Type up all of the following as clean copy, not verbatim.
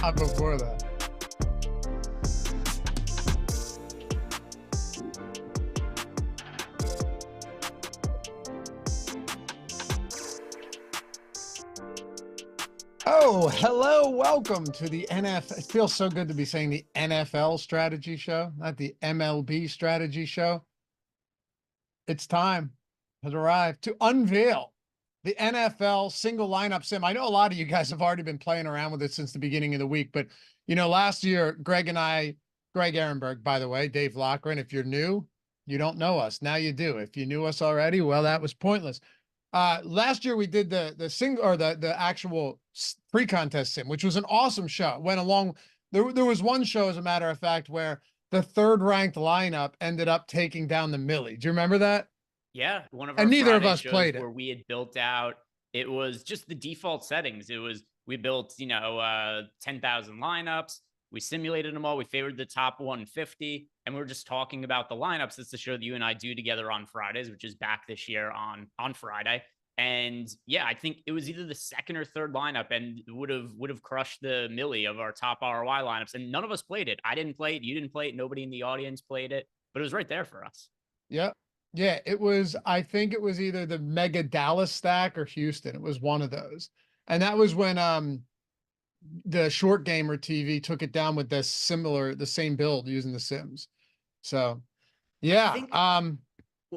not before that. Oh, hello. Welcome to the NFL. It feels so good to be saying the NFL strategy show, not the MLB strategy show. It's time has arrived to unveil the NFL single lineup sim. I know a lot of you guys have already been playing around with it since the beginning of the week, but last year, Greg Ehrenberg, by the way, Dave Loughran, if you're new, you don't know us. Now you do. If you knew us already, well, that was pointless. Last year we did the actual pre-contest sim, which was an awesome show. It went along. There was one show, as a matter of fact, where the third ranked lineup ended up taking down the Millie. Do you remember that? Yeah, one of our and neither Friday of us shows played it. where we had built out. It was just the default settings. We built 10,000 lineups. We simulated them all. We favored the top 150, and we're just talking about the lineups. It's the show that you and I do together on Fridays, which is back this year on Friday. And yeah, I think it was either the second or third lineup, and would have crushed the Millie of our top ROI lineups. And none of us played it. I didn't play it. You didn't play it. Nobody in the audience played it, but it was right there for us. Yep. Yeah, it was. I think it was either the Mega Dallas stack or Houston. It was one of those, and that was when the Short Gamer TV took it down with the same build using the Sims. So yeah.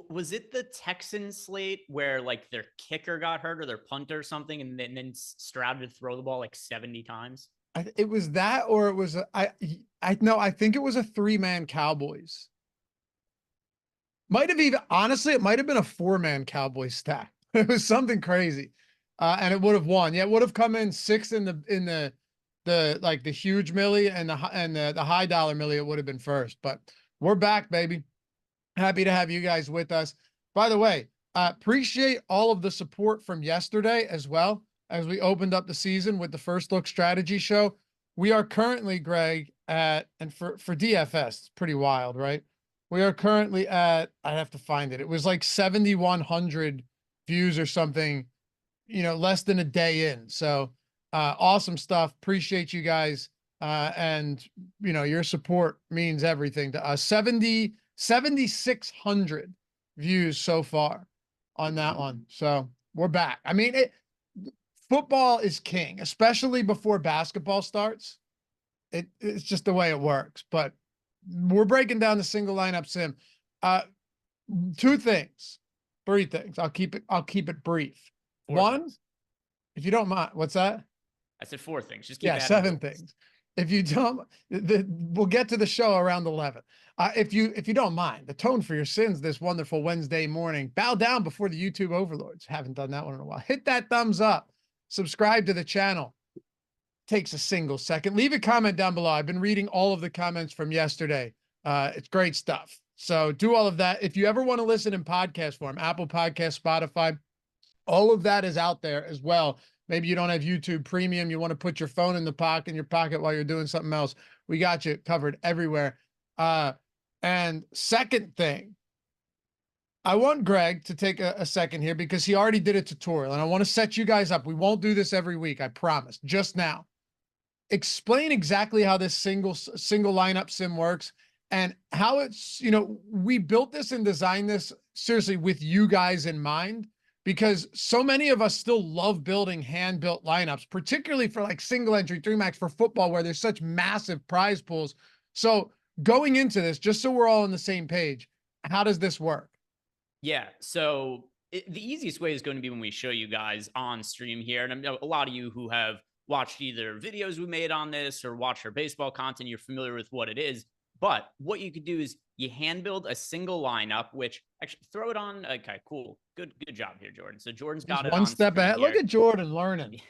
Was it the Texans slate where like their kicker got hurt or their punter or something, and then Stroud would throw the ball like 70 times? It was that, or it was I think it was a 3-man Cowboys. Might have even, honestly, it might have been a 4-man Cowboys stack. It was something crazy, and it would have won. Yeah, it would have come in sixth in the like the huge Millie and the high dollar Millie. It would have been first, but we're back, baby. Happy to have you guys with us. By the way, appreciate all of the support from yesterday as well as we opened up the season with the First Look Strategy Show. We are currently, Greg, and for DFS, it's pretty wild, right? We are currently at, I have to find it. It was like 7,100 views or something, less than a day in. So awesome stuff. Appreciate you guys. And your support means everything to us. 7,600 views so far on that one. So we're back. I mean, football is king, especially before basketball starts. It's just the way it works, but we're breaking down the single lineup sim. 3 things. I'll keep it brief. 4 things. If you don't mind, what's that? I said 4 things. Just keep 7 things. If you don't, we'll get to the show around 11. If you don't mind, the tone for your sins this wonderful Wednesday morning. Bow down before the YouTube overlords. Haven't done that one in a while. Hit that thumbs up. Subscribe to the channel. Takes a single second. Leave a comment down below. I've been reading all of the comments from yesterday. It's great stuff. So do all of that. If you ever want to listen in podcast form, Apple Podcast, Spotify, all of that is out there as well. Maybe you don't have YouTube Premium. You want to put your phone in your pocket while you're doing something else. We got you covered everywhere. And second thing, I want Greg to take a second here because he already did a tutorial, and I want to set you guys up. We won't do this every week, I promise. Just now. Explain exactly how this single lineup sim works and how it's, we built this and designed this seriously with you guys in mind, because so many of us still love building hand-built lineups, particularly for like single entry 3-max for football, where there's such massive prize pools. So going into this, just so we're all on the same page, how does this work? Yeah. So the easiest way is going to be when we show you guys on stream here. And I know a lot of you who have watched either videos we made on this or watched our baseball content, you're familiar with what it is. But what you could do is you hand build a single lineup, which actually throw it on. Okay, cool. Good job here, Jordan. So Jordan's got it one step ahead. Here. Look at Jordan learning.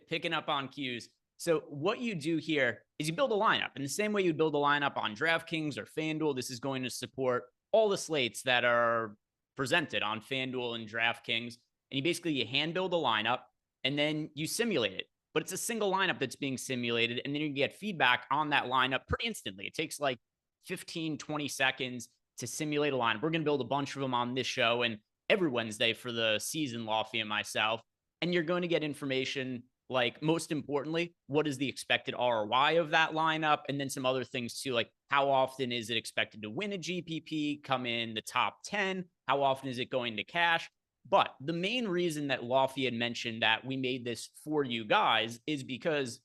Picking up on cues. So what you do here is you build a lineup in the same way you build a lineup on DraftKings or FanDuel. This is going to support all the slates that are presented on FanDuel and DraftKings. And you hand build a lineup and then you simulate it. But it's a single lineup that's being simulated, and then you get feedback on that lineup pretty instantly. It takes like 15, 20 seconds to simulate a lineup. We're going to build a bunch of them on this show and every Wednesday for the season, Lofty and myself. And you're going to get information like most importantly, what is the expected ROI of that lineup? And then some other things too, like how often is it expected to win a GPP, come in the top 10? How often is it going to cash? But the main reason that Lofty had mentioned that we made this for you guys is because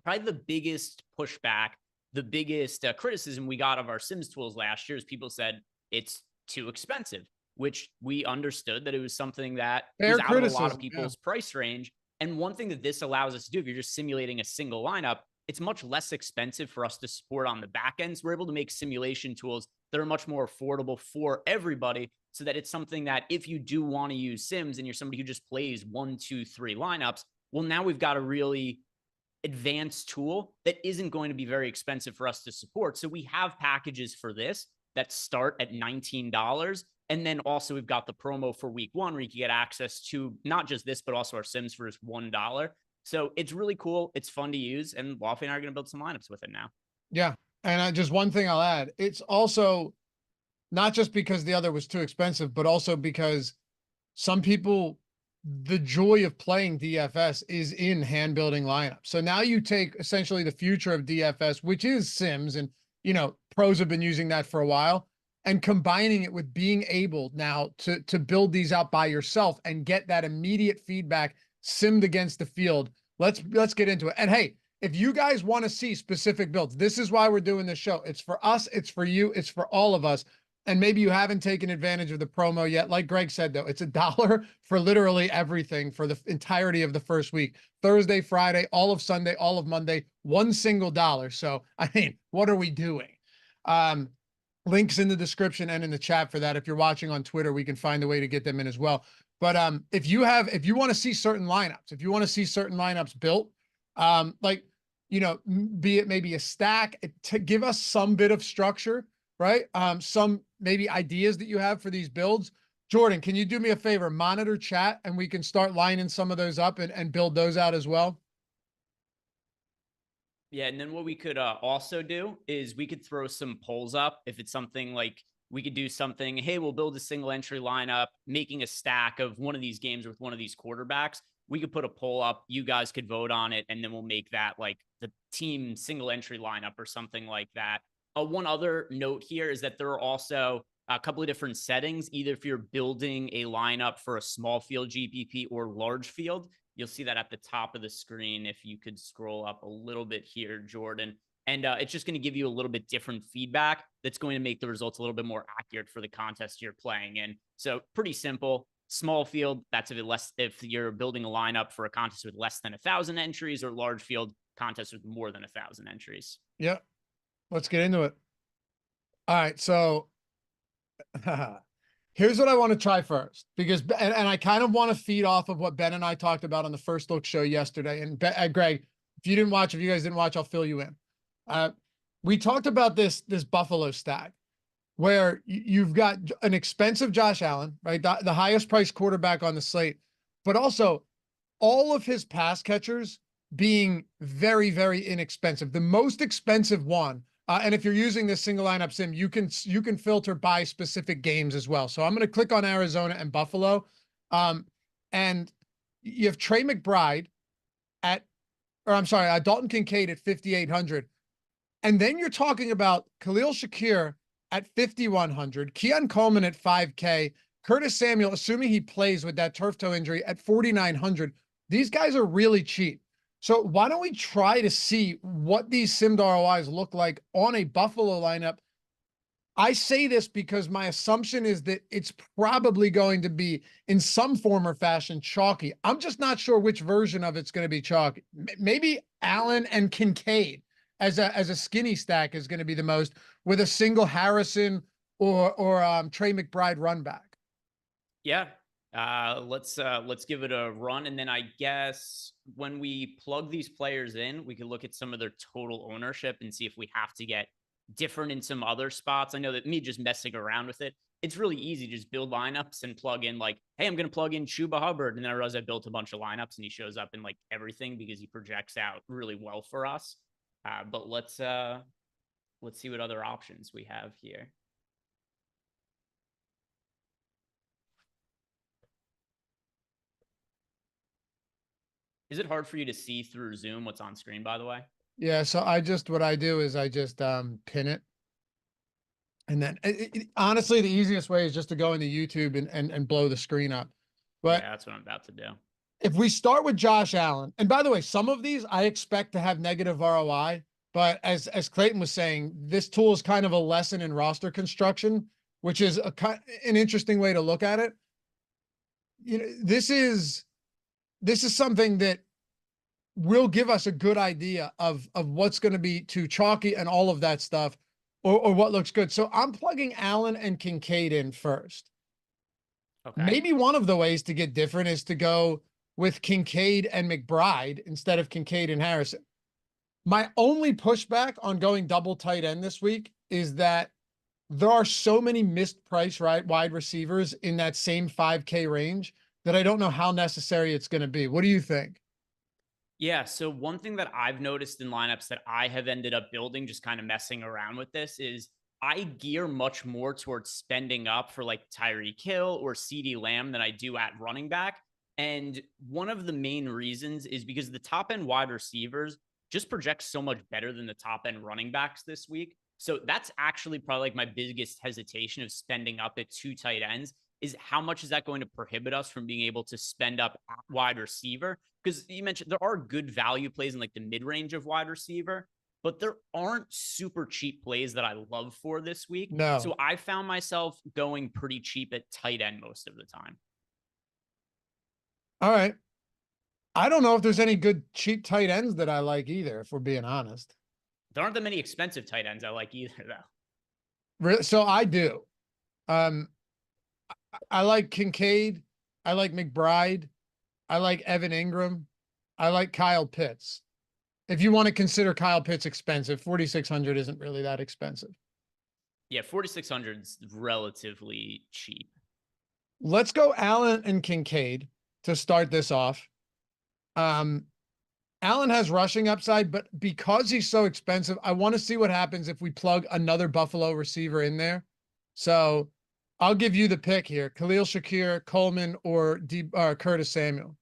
probably the biggest pushback, the biggest criticism we got of our Sims tools last year is people said it's too expensive, which we understood that it was something that was Fair out of a lot of criticism. people's price range. And one thing that this allows us to do, if you're just simulating a single lineup, it's much less expensive for us to support on the back end. So we're able to make simulation tools that are much more affordable for everybody, so that it's something that if you do want to use Sims and you're somebody who just plays 1, 2, 3 lineups, well, now we've got a really advanced tool that isn't going to be very expensive for us to support. So we have packages for this that start at $19. And then also we've got the promo for week 1 where you can get access to not just this, but also our Sims for just $1. So it's really cool. It's fun to use. And Lofty and I are going to build some lineups with it now. Yeah. And just one thing I'll add, it's also not just because the other was too expensive, but also because some people, the joy of playing DFS is in hand building lineups. So now you take essentially the future of DFS, which is Sims, and pros have been using that for a while, and combining it with being able now to build these out by yourself and get that immediate feedback simmed against the field. Let's get into it. And hey, if you guys want to see specific builds, this is why we're doing this show. It's for us, it's for you, it's for all of us. And maybe you haven't taken advantage of the promo yet. Like Greg said, though, it's $1 for literally everything for the entirety of the first week. Thursday, Friday, all of Sunday, all of Monday, one single dollar. So, I mean, what are we doing? Links in the description and in the chat for that. If you're watching on Twitter, we can find a way to get them in as well. But if you want to see certain lineups, if you want to see certain lineups built, be it maybe a stack to give us some bit of structure, right? Some maybe ideas that you have for these builds. Jordan, can you do me a favor? Monitor chat and we can start lining some of those up and build those out as well. Yeah, and then what we could also do is we could throw some polls up. If it's something like we could do something, hey, we'll build a single entry lineup, making a stack of one of these games with one of these quarterbacks. We could put a poll up. You guys could vote on it, and then we'll make that like the team single entry lineup or something like that. One other note here is that there are also a couple of different settings, either if you're building a lineup for a small field GPP or large field. You'll see that at the top of the screen. If you could scroll up a little bit here, Jordan. And it's just going to give you a little bit different feedback that's going to make the results a little bit more accurate for the contest you're playing in. So pretty simple. Small field, that's if you're building a lineup for a contest with less than 1,000 entries, or large field contest with more than 1,000 entries. Yep. Let's get into it. All right. So here's what I want to try first, because, and I kind of want to feed off of what Ben and I talked about on the First Look show yesterday. And Greg, if you guys didn't watch, I'll fill you in. We talked about this Buffalo stack where you've got an expensive Josh Allen, right? The highest priced quarterback on the slate, but also all of his pass catchers being very, very inexpensive. The most expensive one, and if you're using this single lineup sim, you can filter by specific games as well. So I'm going to click on Arizona and Buffalo, and you have Trey McBride Dalton Kincaid at 5,800, and then you're talking about Khalil Shakir at 5,100, Keon Coleman at 5K, Curtis Samuel, assuming he plays with that turf toe injury, at 4,900. These guys are really cheap. So why don't we try to see what these simmed ROIs look like on a Buffalo lineup? I say this because my assumption is that it's probably going to be in some form or fashion chalky. I'm just not sure which version of it's going to be chalky. Maybe Allen and Kincaid as a skinny stack is going to be the most, with a single Harrison or Trey McBride run back. Yeah. Let's give it a run. And then I guess when we plug these players in, we can look at some of their total ownership and see if we have to get different in some other spots. I know that me just messing around with it, it's really easy to just build lineups and plug in like, hey, I'm going to plug in Chuba Hubbard. And then I realize I built a bunch of lineups and he shows up in like everything because he projects out really well for us. But let's see what other options we have here. Is it hard for you to see through Zoom what's on screen, by the way? Yeah. So what I do is I just pin it. And then honestly, the easiest way is just to go into YouTube and blow the screen up. But Yeah, that's what I'm about to do. if we start with Josh Allen, and by the way, some of these I expect to have negative ROI, but as Clayton was saying, this tool is kind of a lesson in roster construction, which is an interesting way to look at it. You know, this is something that will give us a good idea of what's going to be too chalky and all of that stuff, or what looks good. So I'm plugging Allen and Kincaid in first. Okay. Maybe one of the ways to get different is to go with Kincaid and McBride instead of Kincaid and Harrison. My only pushback on going double tight end this week is that there are so many missed price wide receivers in that same 5K range that I don't know how necessary it's going to be. What do you think? Yeah. So one thing that I've noticed in lineups that I have ended up building, just kind of messing around with this, is I gear much more towards spending up for like Tyreek Hill or CeeDee Lamb than I do at running back. And one of the main reasons is because the top end wide receivers just project so much better than the top end running backs this week. So that's actually probably like my biggest hesitation of spending up at 2 tight ends is how much is that going to prohibit us from being able to spend up at wide receiver? Because you mentioned there are good value plays in like the mid range of wide receiver, but there aren't super cheap plays that I love for this week. No. So I found myself going pretty cheap at tight end most of the time. All right. I don't know if there's any good cheap tight ends that I like either, if we're being honest. There aren't that many expensive tight ends I like either, though. So I do. I like Kincaid. I like McBride. I like Evan Ingram. I like Kyle Pitts. If you want to consider Kyle Pitts expensive, 4,600 isn't really that expensive. Yeah, 4,600 is relatively cheap. Let's go Allen and Kincaid to start this off. Allen has rushing upside, but because he's so expensive, I want to see what happens if we plug another Buffalo receiver in there. So I'll give you the pick here: Khalil Shakir, Coleman, or Curtis Samuel.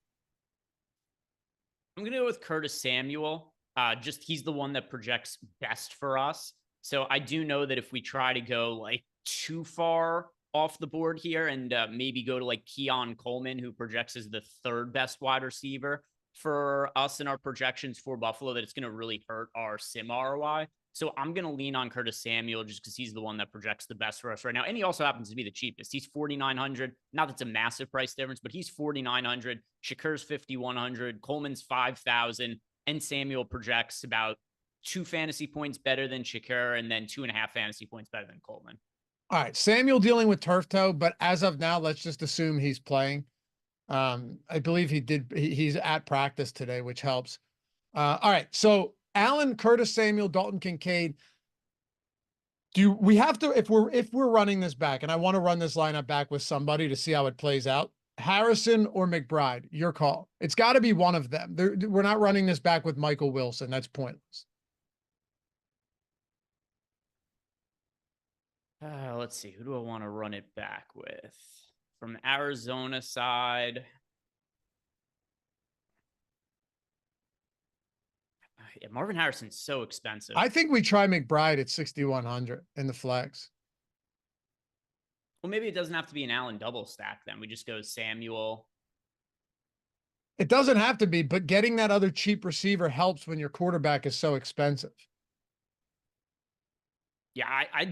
I'm going to go with Curtis Samuel. Just he's the one that projects best for us. So I do know that if we try to go like too far off the board here and maybe go to like Keon Coleman, who projects as the 3rd best wide receiver for us in our projections for Buffalo, that it's going to really hurt our sim ROI. So I'm going to lean on Curtis Samuel just because he's the one that projects the best for us right now. And he also happens to be the cheapest. He's 4,900. Not that's a massive price difference, but he's 4,900. Shakir's 5,100. Coleman's 5,000. And Samuel projects about 2 fantasy points better than Shakir and then 2.5 fantasy points better than Coleman. All right. Samuel dealing with turf toe, but as of now, let's just assume he's playing. I believe he's at practice today, which helps. All right. So Allen, Curtis Samuel, Dalton Kincaid. Do we have to, if we're running this back, and I want to run this lineup back with somebody to see how it plays out, Harrison or McBride, your call. It's got to be one of them. We're not running this back with Michael Wilson. That's pointless. Let's see. Who do I want to run it back with? From the Arizona side, yeah, Marvin Harrison's so expensive. I think we try McBride at 6,100 in the flex. Well, maybe it doesn't have to be an Allen double stack then. We just go Samuel. It doesn't have to be, but getting that other cheap receiver helps when your quarterback is so expensive. Yeah, I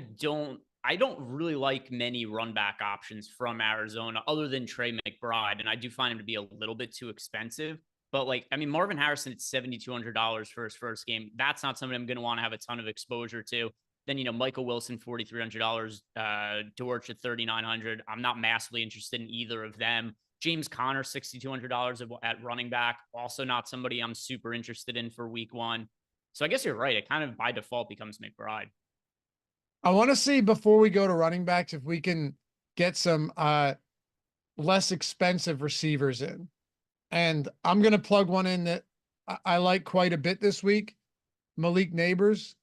don't really like many run back options from Arizona other than Trey McBride. And I do find him to be a little bit too expensive. But like, I mean, Marvin Harrison at $7,200 for his first game. That's not something I'm going to want to have a ton of exposure to. Then, you know, Michael Wilson, $4,300, Dortch at $3,900. I'm not massively interested in either of them. James Conner, $6,200 at running back. Also not somebody I'm super interested in for week 1. So I guess you're right. It kind of by default becomes McBride. I want to see before we go to running backs, if we can get some less expensive receivers in. And I'm going to plug one in that I like quite a bit this week. Malik Neighbors,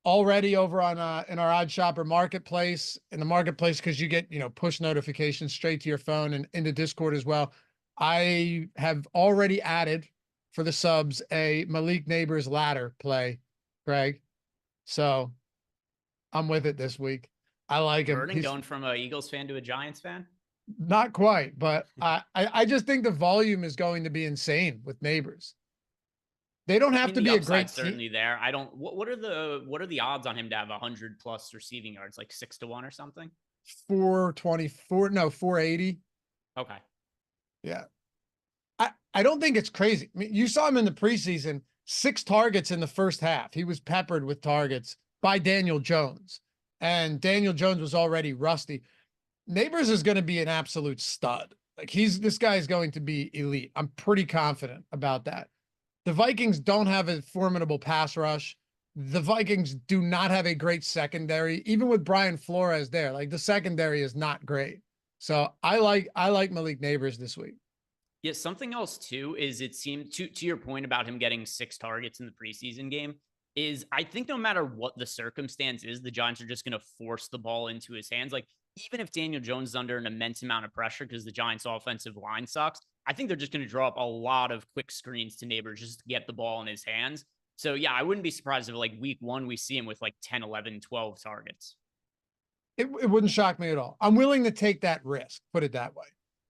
already over on in our Odd Shopper marketplace, in the marketplace, because you get, you know, push notifications straight to your phone and into Discord as well. I have already added for the subs a Malik Neighbors ladder play, Greg. So I'm with it this week. I like him. Burden He's going from a Eagles fan to a Giants fan. not quite, but I just think the volume is going to be insane with Neighbors. They don't I have mean, to the be a upside great team. certainly there. I don't. What are the odds on him to have 100+ receiving yards, like 6-1 or something? 424, no, 480. Okay. Yeah. I don't think it's crazy. I mean, you saw him in the preseason, 6 targets in the first half. He was peppered with targets by Daniel Jones, and Daniel Jones was already rusty. Neighbors is going to be an absolute stud. Like this guy is going to be elite. I'm pretty confident about that. The Vikings don't have a formidable pass rush. The Vikings do not have a great secondary, even with Brian Flores there. Like the secondary is not great. So I like Malik Neighbors this week. Yeah, something else too is it seemed to your point about him getting 6 targets in the preseason game is I think no matter what the circumstance is, the Giants are just going to force the ball into his hands. Like even if Daniel Jones is under an immense amount of pressure because the Giants' offensive line sucks, I think they're just going to draw up a lot of quick screens to Neighbors just to get the ball in his hands. So yeah, I wouldn't be surprised if like week 1 we see him with like 10, 11, 12 targets. It wouldn't shock me at all. I'm willing to take that risk, put it that way.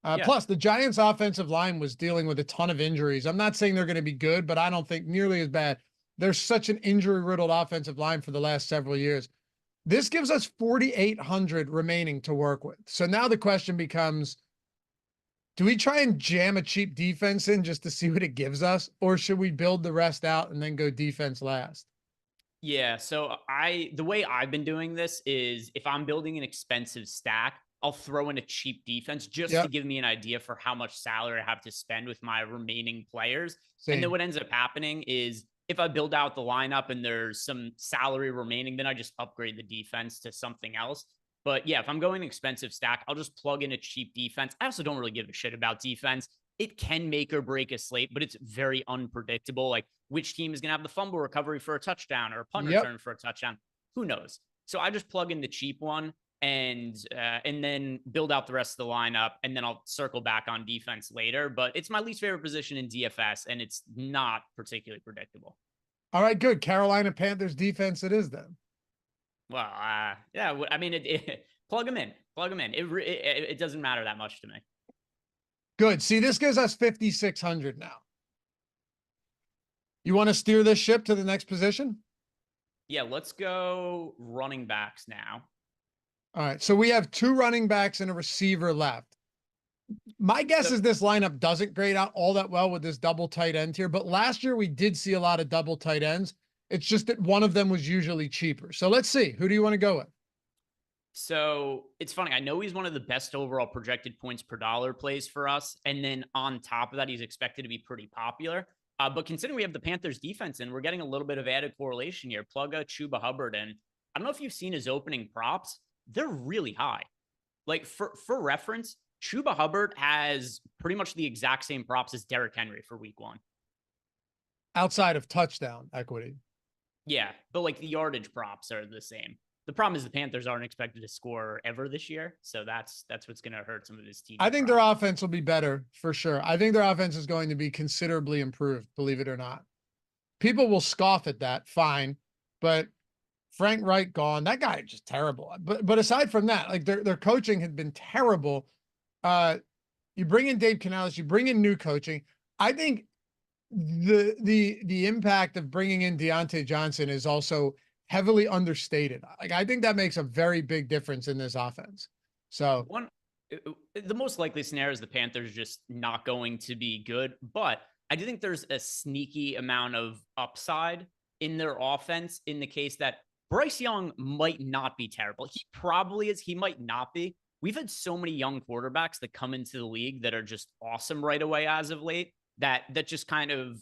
Yeah. Plus, the Giants' offensive line was dealing with a ton of injuries. I'm not saying they're going to be good, but I don't think nearly as bad. There's such an injury-riddled offensive line for the last several years. This gives us 4,800 remaining to work with. So now the question becomes, do we try and jam a cheap defense in just to see what it gives us, or should we build the rest out and then go defense last? Yeah, so the way I've been doing this is if I'm building an expensive stack, I'll throw in a cheap defense just to Yep, give me an idea for how much salary I have to spend with my remaining players. And then same. what ends up happening is if I build out the lineup and there's some salary remaining, then I just upgrade the defense to something else. But yeah, if I'm going expensive stack, I'll just plug in a cheap defense. I also don't really give a shit about defense. It can make or break a slate, but it's very unpredictable. Like which team is going to have the fumble recovery for a touchdown or a punt Yep. return for a touchdown? Who knows? So I just plug in the cheap one and then build out the rest of the lineup, and then I'll circle back on defense later. But it's my least favorite position in DFS, and it's not particularly predictable. All right, good. Carolina Panthers defense it is then. Well, yeah, I mean, plug them in, plug them in. It doesn't matter that much to me. Good. See, this gives us 5,600 now. You want to steer this ship to the next position? Yeah, let's go running backs now. All right. So we have 2 running backs and a receiver left. My guess is this lineup doesn't grade out all that well with this double tight end here, but last year we did see a lot of double tight ends. It's just that one of them was usually cheaper. So let's see. Who do you want to go with? So it's funny. I know he's one of the best overall projected points per dollar plays for us. And then on top of that, he's expected to be pretty popular. But considering we have the Panthers defense and we're getting a little bit of added correlation here, plug a Chuba Hubbard in. I don't know if you've seen his opening props. They're really high. Like for reference, Chuba Hubbard has pretty much the exact same props as Derrick Henry for week 1. Outside of touchdown equity. Yeah, but like the yardage props are the same. The problem is the Panthers aren't expected to score ever this year, so that's what's going to hurt some of his team. I think their offense will be better for sure. I think their offense is going to be considerably improved, believe it or not. People will scoff at that, fine, but Frank Reich gone. That guy is just terrible. But aside from that, like their coaching had been terrible. You bring in Dave Canales, you bring in new coaching. I think the impact of bringing in Deontay Johnson is also heavily understated. Like I think that makes a very big difference in this offense. So the most likely scenario is the Panthers just not going to be good, but I do think there's a sneaky amount of upside in their offense in the case that Bryce Young might not be terrible. He probably is. He might not be. We've had so many young quarterbacks that come into the league that are just awesome right away as of late that just kind of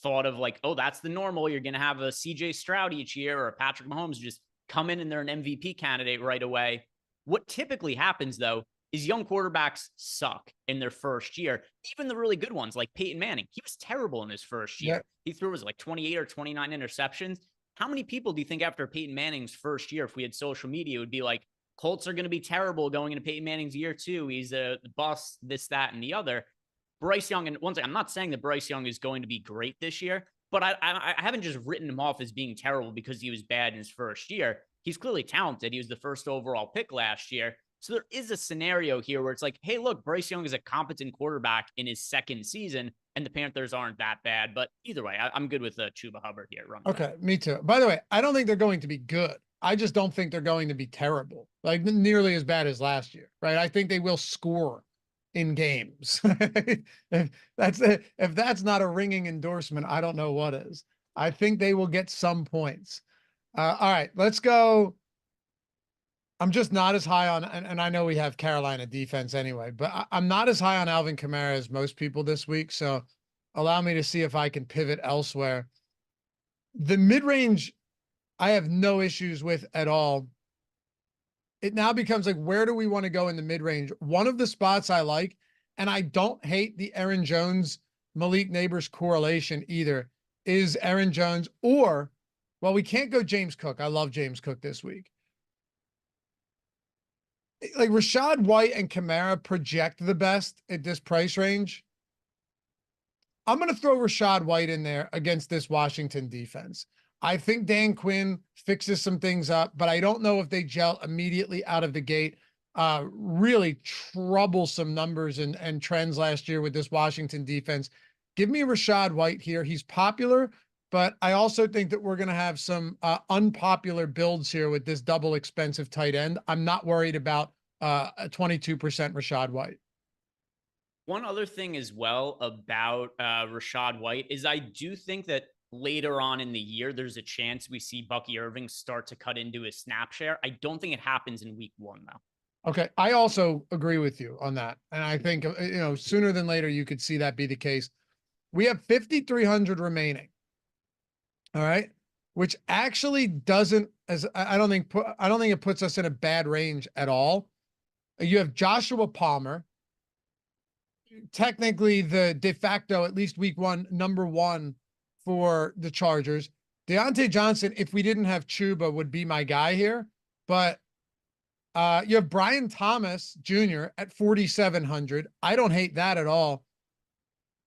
thought of like, oh, that's the normal. You're going to have a CJ Stroud each year or a Patrick Mahomes just come in and they're an MVP candidate right away. What typically happens, though, is young quarterbacks suck in their first year. Even the really good ones like Peyton Manning, he was terrible in his first year. Yeah. He threw, was it like 28 or 29 interceptions. How many people do you think after Peyton Manning's first year, if we had social media, would be like, Colts are going to be terrible going into Peyton Manning's year 2. He's a bust, this, that, and the other. Bryce Young, and once again, I'm not saying that Bryce Young is going to be great this year, but I haven't just written him off as being terrible because he was bad in his first year. He's clearly talented. He was the first overall pick last year. So there is a scenario here where it's like, hey, look, Bryce Young is a competent quarterback in his second season, and the Panthers aren't that bad. But either way, I'm good with Chuba Hubbard here. Okay, me too. By the way, I don't think they're going to be good. I just don't think they're going to be terrible, like nearly as bad as last year, right? I think they will score in games. If that's not a ringing endorsement, I don't know what is. I think they will get some points. All right, let's go. I'm just not as high on, and I know we have Carolina defense anyway, but I'm not as high on Alvin Kamara as most people this week. So allow me to see if I can pivot elsewhere. The mid-range, I have no issues with at all. It now becomes like, where do we want to go in the mid-range? One of the spots I like, and I don't hate the Aaron Jones, Malik Neighbors correlation either, is Aaron Jones or, well, we can't go James Cook. I love James Cook this week. Like Rachaad White and Kamara project the best at this price range. I'm going to throw Rachaad White in there against this Washington defense. I think Dan Quinn fixes some things up, but I don't know if they gel immediately out of the gate. Really troublesome numbers and trends last year with this Washington defense. Give me Rachaad White here. He's popular, but I also think that we're going to have some unpopular builds here with this double expensive tight end. I'm not worried about a 22% Rachaad White. One other thing as well about Rachaad White is I do think that later on in the year, there's a chance we see Bucky Irving start to cut into his snap share. I don't think it happens in week 1, though. Okay. I also agree with you on that. And I think, sooner than later, you could see that be the case. We have 5,300 remaining. All right. Which actually doesn't, I don't think it puts us in a bad range at all. You have Joshua Palmer, technically the de facto, at least week 1, number 1 for the Chargers. Deontay Johnson, if we didn't have Chuba, would be my guy here. But you have Brian Thomas Jr. at 4,700. I don't hate that at all.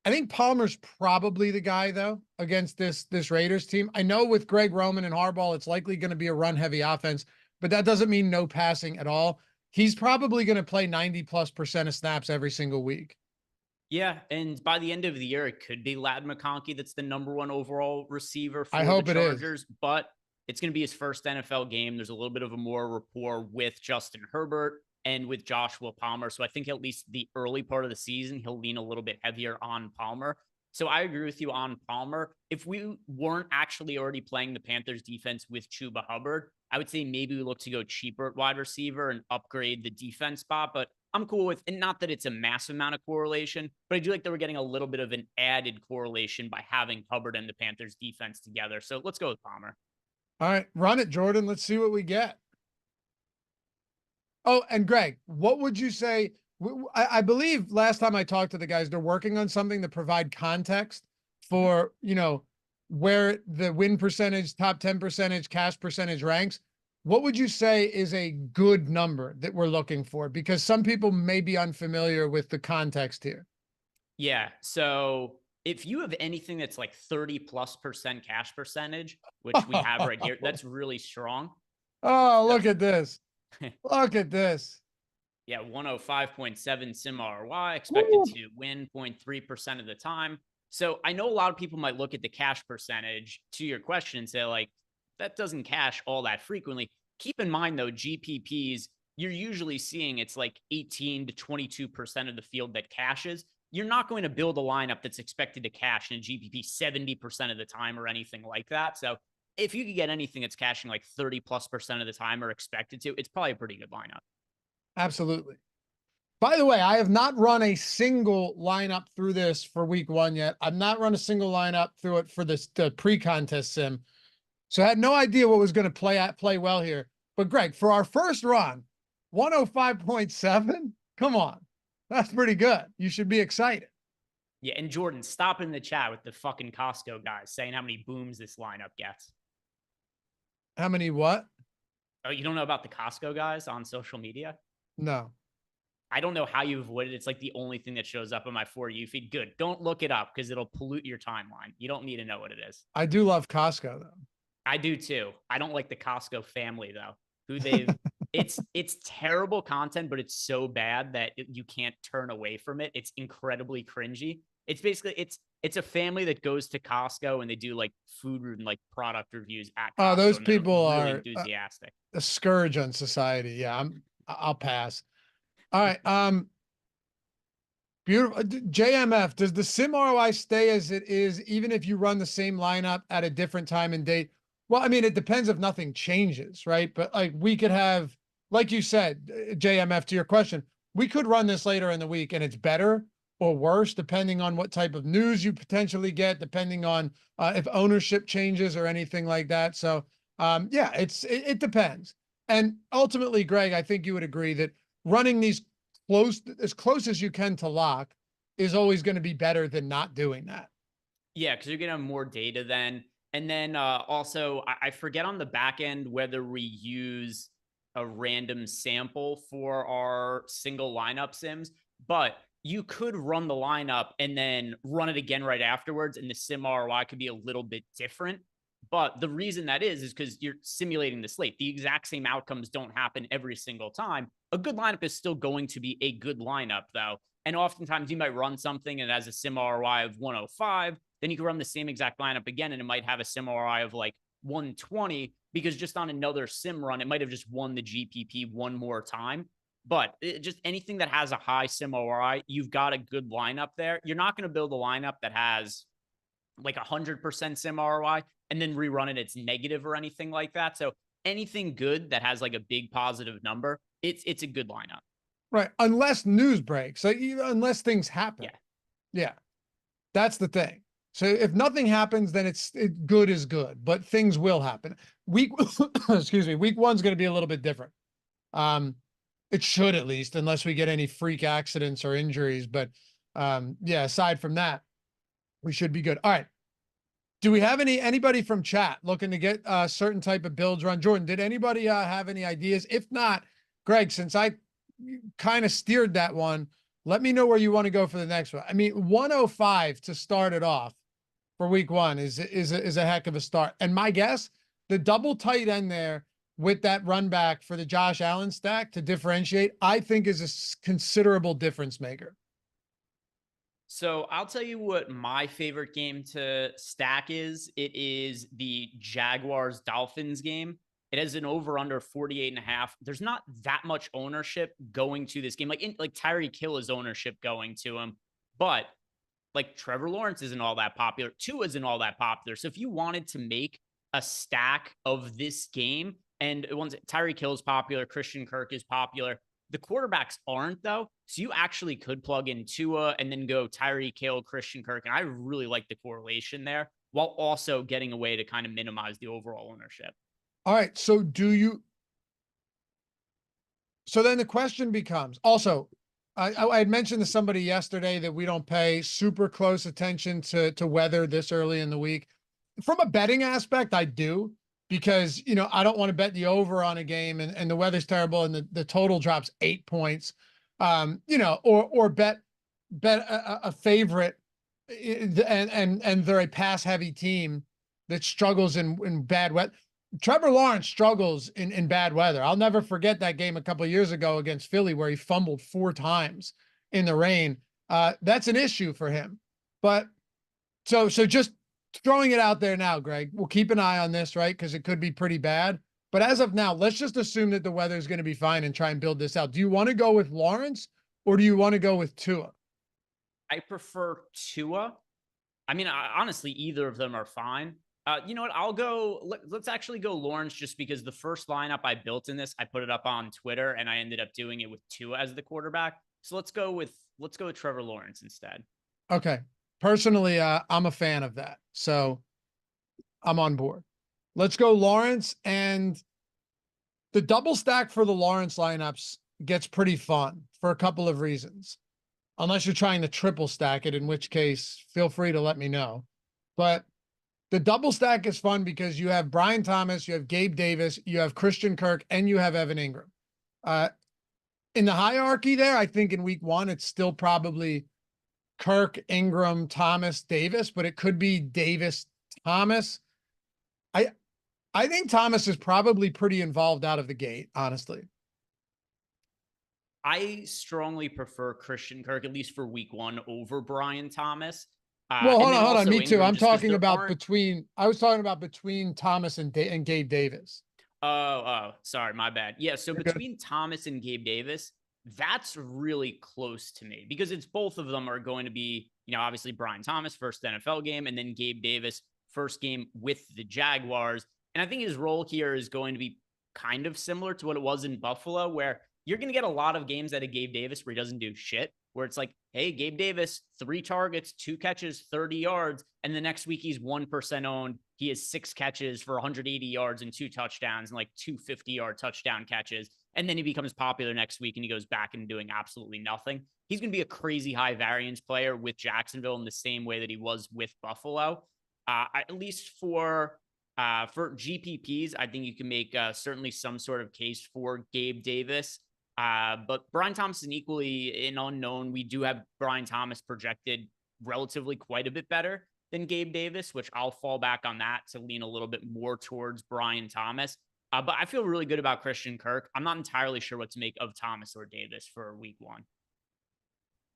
I think Palmer's probably the guy, though, against this Raiders team. I know with Greg Roman and Harbaugh, it's likely going to be a run-heavy offense, but that doesn't mean no passing at all. He's probably going to play 90+% of snaps every single week. Yeah, and by the end of the year, it could be Ladd McConkey that's the number 1 overall receiver for I hope the Chargers, it is. But it's going to be his first NFL game. There's a little bit of a more rapport with Justin Herbert and with Joshua Palmer. So I think at least the early part of the season, he'll lean a little bit heavier on Palmer. So I agree with you on Palmer. If we weren't actually already playing the Panthers defense with Chuba Hubbard, I would say maybe we look to go cheaper at wide receiver and upgrade the defense spot. But I'm cool with, and not that it's a massive amount of correlation, but I do like that we're getting a little bit of an added correlation by having Hubbard and the Panthers defense together. So let's go with Palmer. All right, run it, Jordan. Let's see what we get. Oh, and Greg, what would you say? I believe last time I talked to the guys, they're working on something to provide context for, where the win percentage, top 10 percentage, cash percentage ranks. What would you say is a good number that we're looking for? Because some people may be unfamiliar with the context here. Yeah. So if you have anything that's like 30+% cash percentage, which we have right here, that's really strong. Oh, look at this. Look at this. Yeah. 105.7 sim ROI, expected to win 0.3% of the time. So I know a lot of people might look at the cash percentage to your question and say, like, that doesn't cash all that frequently. Keep in mind, though, GPPs, you're usually seeing it's like 18 to 22% of the field that cashes. You're not going to build a lineup that's expected to cash in a GPP 70% of the time or anything like that. So if you could get anything that's cashing like 30+% of the time or expected to, it's probably a pretty good lineup. Absolutely. By the way, I have not run a single lineup through this for week 1 yet. I've not run a single lineup through it for the pre-contest sim. So I had no idea what was going to play well here. But Greg, for our first run, 105.7, come on. That's pretty good. You should be excited. Yeah, and Jordan, stop in the chat with the fucking Costco guys saying how many booms this lineup gets. How many what? Oh, you don't know about the Costco guys on social media? No. I don't know how you avoid it. It's like the only thing that shows up on my For You feed. Good. Don't look it up because it'll pollute your timeline. You don't need to know what it is. I do love Costco though. I do too. I don't like the Costco family though, who they've it's terrible content, but it's so bad that you can't turn away from it. It's incredibly cringy. It's basically it's a family that goes to Costco and they do like food and like product reviews at Costco. Oh, those and they're people really are enthusiastic. a scourge on society. Yeah, I'll pass. All right. Beautiful. JMF, does the sim ROI stay as it is, even if you run the same lineup at a different time and date? Well, I mean, it depends if nothing changes, right? But like we could have, like you said, JMF, to your question, we could run this later in the week and it's better or worse, depending on what type of news you potentially get, depending on if ownership changes or anything like that. So yeah, it depends. And ultimately, Greg, I think you would agree that running these as close as you can to lock is always going to be better than not doing that. Yeah, because you're gonna have more data then. And then also, I forget on the back end whether we use a random sample for our single lineup sims, but you could run the lineup and then run it again right afterwards, and the sim ROI could be a little bit different. But the reason that is because you're simulating the slate. The exact same outcomes don't happen every single time. A good lineup is still going to be a good lineup, though. And oftentimes you might run something and it has a sim ROI of 105. Then you can run the same exact lineup again and it might have a sim ROI of like 120 because just on another sim run, it might have just won the GPP one more time. But just anything that has a high sim ROI, you've got a good lineup there. You're not going to build a lineup that has like 100% sim ROI and then rerun it, it's negative or anything like that. So anything good that has like a big positive number, it's a good lineup. Right. Unless news breaks, like unless things happen. Yeah. Yeah. That's the thing. So if nothing happens, then good is good, but things will happen. Excuse me, week one's going to be a little bit different. It should at least, unless we get any freak accidents or injuries. But yeah, aside from that, we should be good. All right. Do we have anybody from chat looking to get a certain type of builds run? Jordan, did anybody have any ideas? If not, Greg, since I kind of steered that one, let me know where you want to go for the next one. I mean, 105 to start it off for week one is a heck of a start. And my guess, the double tight end there with that run back for the Josh Allen stack to differentiate, I think is a considerable difference maker. So I'll tell you what my favorite game to stack is. It is the Jaguars Dolphins game. It has an over under 48.5. There's not that much ownership going to this game. Like Tyreek Hill is ownership going to him, but like Trevor Lawrence isn't all that popular. Tua isn't all that popular. So if you wanted to make a stack of this game, and once Tyreek Hill is popular, Christian Kirk is popular, the quarterbacks aren't though. So you actually could plug in Tua and then go Tyreek Hill, Christian Kirk. And I really like the correlation there while also getting a way to kind of minimize the overall ownership. All right. So so then the question becomes also, I had mentioned to somebody yesterday that we don't pay super close attention to weather this early in the week. From a betting aspect, I do, because, I don't want to bet the over on a game and the weather's terrible and the total drops 8 points, or bet a favorite and they're a pass heavy team that struggles in bad weather. Trevor Lawrence struggles in bad weather. I'll never forget that game a couple of years ago against Philly where he fumbled 4 times in the rain. That's an issue for him. But so just throwing it out there now, Greg, we'll keep an eye on this, right? Because it could be pretty bad. But as of now, let's just assume that the weather is going to be fine and try and build this out. Do you want to go with Lawrence or do you want to go with Tua? I prefer Tua. I mean, honestly, either of them are fine. You know what? I'll go. Let's actually go Lawrence, just because the first lineup I built in this, I put it up on Twitter, and I ended up doing it with Tua as the quarterback. So let's go with Trevor Lawrence instead. Okay. Personally, I'm a fan of that, so I'm on board. Let's go Lawrence, and the double stack for the Lawrence lineups gets pretty fun for a couple of reasons. Unless you're trying to triple stack it, in which case, feel free to let me know. But the double stack is fun because you have Brian Thomas, you have Gabe Davis, you have Christian Kirk, and you have Evan Ingram. In the hierarchy there, I think in week one, it's still probably Kirk, Ingram, Thomas, Davis, but it could be Davis, Thomas. I I think Thomas is probably pretty involved out of the gate, honestly. I strongly prefer Christian Kirk, at least for week one, over Brian Thomas. Well, And hold then on, hold on. also Me too. Ingram, I'm just because talking there about aren't. I was talking about between Thomas and Gabe Davis. Sorry, my bad. Yeah, so You're good. between Thomas and Gabe Davis, that's really close to me because it's both of them are going to be, obviously Brian Thomas, first NFL game, and then Gabe Davis, first game with the Jaguars. And I think his role here is going to be kind of similar to what it was in Buffalo, where you're going to get a lot of games out of Gabe Davis where he doesn't do shit, where it's like, hey, Gabe Davis, 3 targets, 2 catches, 30 yards. And the next week he's 1% owned. He has 6 catches for 180 yards and 2 touchdowns and like 2 50-yard touchdown catches. And then he becomes popular next week and he goes back and doing absolutely nothing. He's going to be a crazy high variance player with Jacksonville in the same way that he was with Buffalo. At least for GPPs, I think you can make certainly some sort of case for Gabe Davis. But Brian Thomas is equally an unknown. We do have Brian Thomas projected relatively quite a bit better than Gabe Davis, which I'll fall back on that to lean a little bit more towards Brian Thomas. But I feel really good about Christian Kirk. I'm not entirely sure what to make of Thomas or Davis for week one.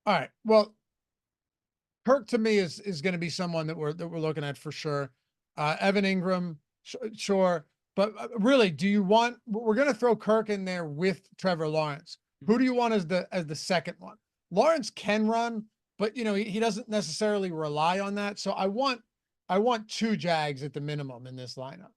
All right. Well, Kirk to me is going to be someone that we're looking at for sure. Evan Ingram, sure. But really, do you want? We're going to throw Kirk in there with Trevor Lawrence. Who do you want as the second one? Lawrence can run, but he doesn't necessarily rely on that. So I want 2 Jags at the minimum in this lineup.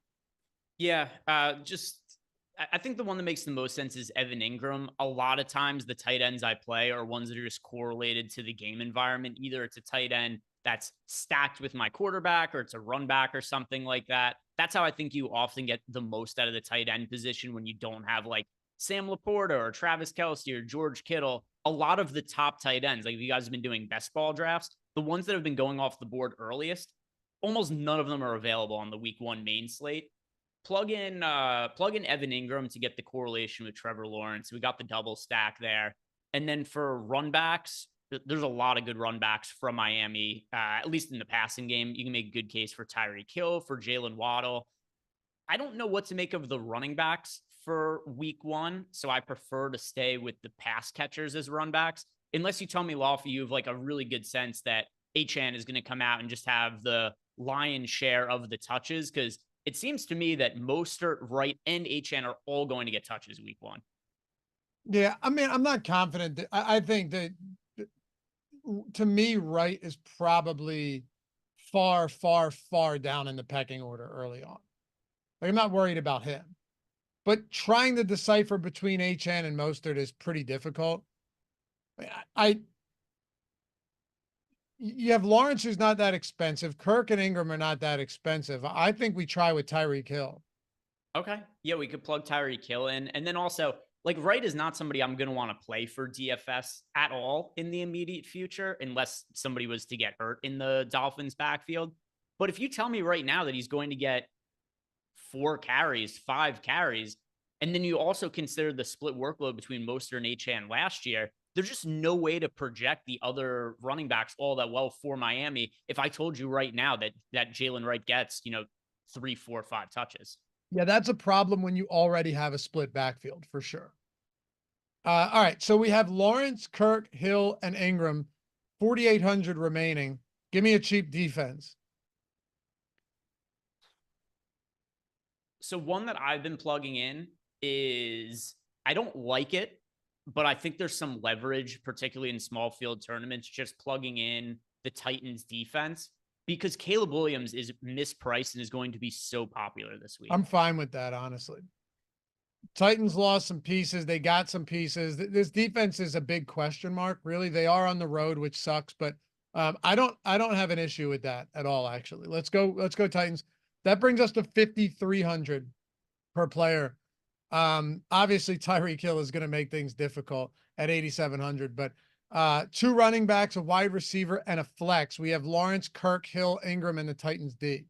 Yeah, I think the one that makes the most sense is Evan Ingram. A lot of times the tight ends I play are ones that are just correlated to the game environment. Either it's a tight end that's stacked with my quarterback or it's a run back or something like that. That's how I think you often get the most out of the tight end position when you don't have like Sam Laporta or Travis Kelce or George Kittle. A lot of the top tight ends, like if you guys have been doing best ball drafts, the ones that have been going off the board earliest, almost none of them are available on the week one main slate. Plug in Evan Ingram to get the correlation with Trevor Lawrence. We got the double stack there. And then for run backs, there's a lot of good run backs from Miami, at least in the passing game. You can make a good case for Tyreek Hill, for Jalen Waddle. I don't know what to make of the running backs for week one, so I prefer to stay with the pass catchers as run backs. Unless you tell me, Lawful, you have like a really good sense that Achane is going to come out and just have the lion's share of the touches, because it seems to me that Mostert, Wright, and Achane are all going to get touches week one. Yeah, I mean, I'm not confident that I think that to me, Wright is probably far, far, far down in the pecking order early on. Like, I'm not worried about him, but trying to decipher between Achane and Mostert is pretty difficult. You have Lawrence, who's not that expensive. Kirk and Ingram are not that expensive. I think we try with Tyreek Hill. Okay. Yeah, we could plug Tyreek Hill in. And then also, like, Wright is not somebody I'm going to want to play for DFS at all in the immediate future, unless somebody was to get hurt in the Dolphins backfield. But if you tell me right now that he's going to get 4 carries, 5 carries, and then you also consider the split workload between Mostert and Achane last year, there's just no way to project the other running backs all that well for Miami if I told you right now that Jalen Wright gets, 3, 4, 5 touches. Yeah, that's a problem when you already have a split backfield for sure. All right, so we have Lawrence, Kirk, Hill, and Ingram, 4,800 remaining. Give me a cheap defense. So one that I've been plugging in is, I don't like it, but I think there's some leverage, particularly in small field tournaments, just plugging in the Titans defense, because Caleb Williams is mispriced and is going to be so popular this week. I'm fine with that, honestly. Titans lost some pieces. They got some pieces. This defense is a big question mark. Really, they are on the road, which sucks, but I don't have an issue with that at all, actually. Let's go Titans. That brings us to 5,300 per player. Obviously Tyreek Hill is going to make things difficult at 8,700, but 2 running backs, a wide receiver, and a flex. We have Lawrence, Kirk, Hill, Ingram, and the Titans D.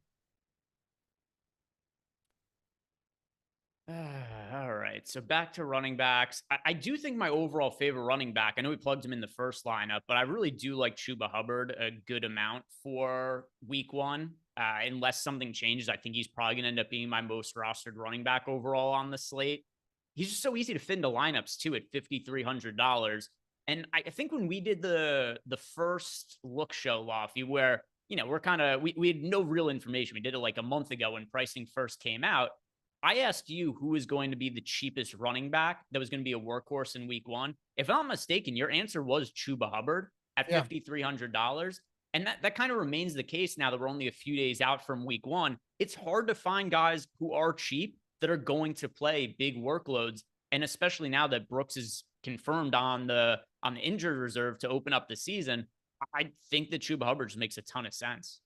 All right. So back to running backs. I do think my overall favorite running back, I know we plugged him in the first lineup, but I really do like Chuba Hubbard a good amount for week one. Unless something changes, I think he's probably going to end up being my most rostered running back overall on the slate. He's just so easy to fit into lineups too at $5,300. And I think when we did the first look show, Lofty, where we're kind of we had no real information. We did it like a month ago when pricing first came out. I asked you who is going to be the cheapest running back that was going to be a workhorse in week one. If I'm not mistaken, your answer was Chuba Hubbard at Yeah. $5,300. And that kind of remains the case now that we're only a few days out from week one. It's hard to find guys who are cheap that are going to play big workloads. And especially now that Brooks is confirmed on the injured reserve to open up the season, I think that Chuba Hubbard just makes a ton of sense.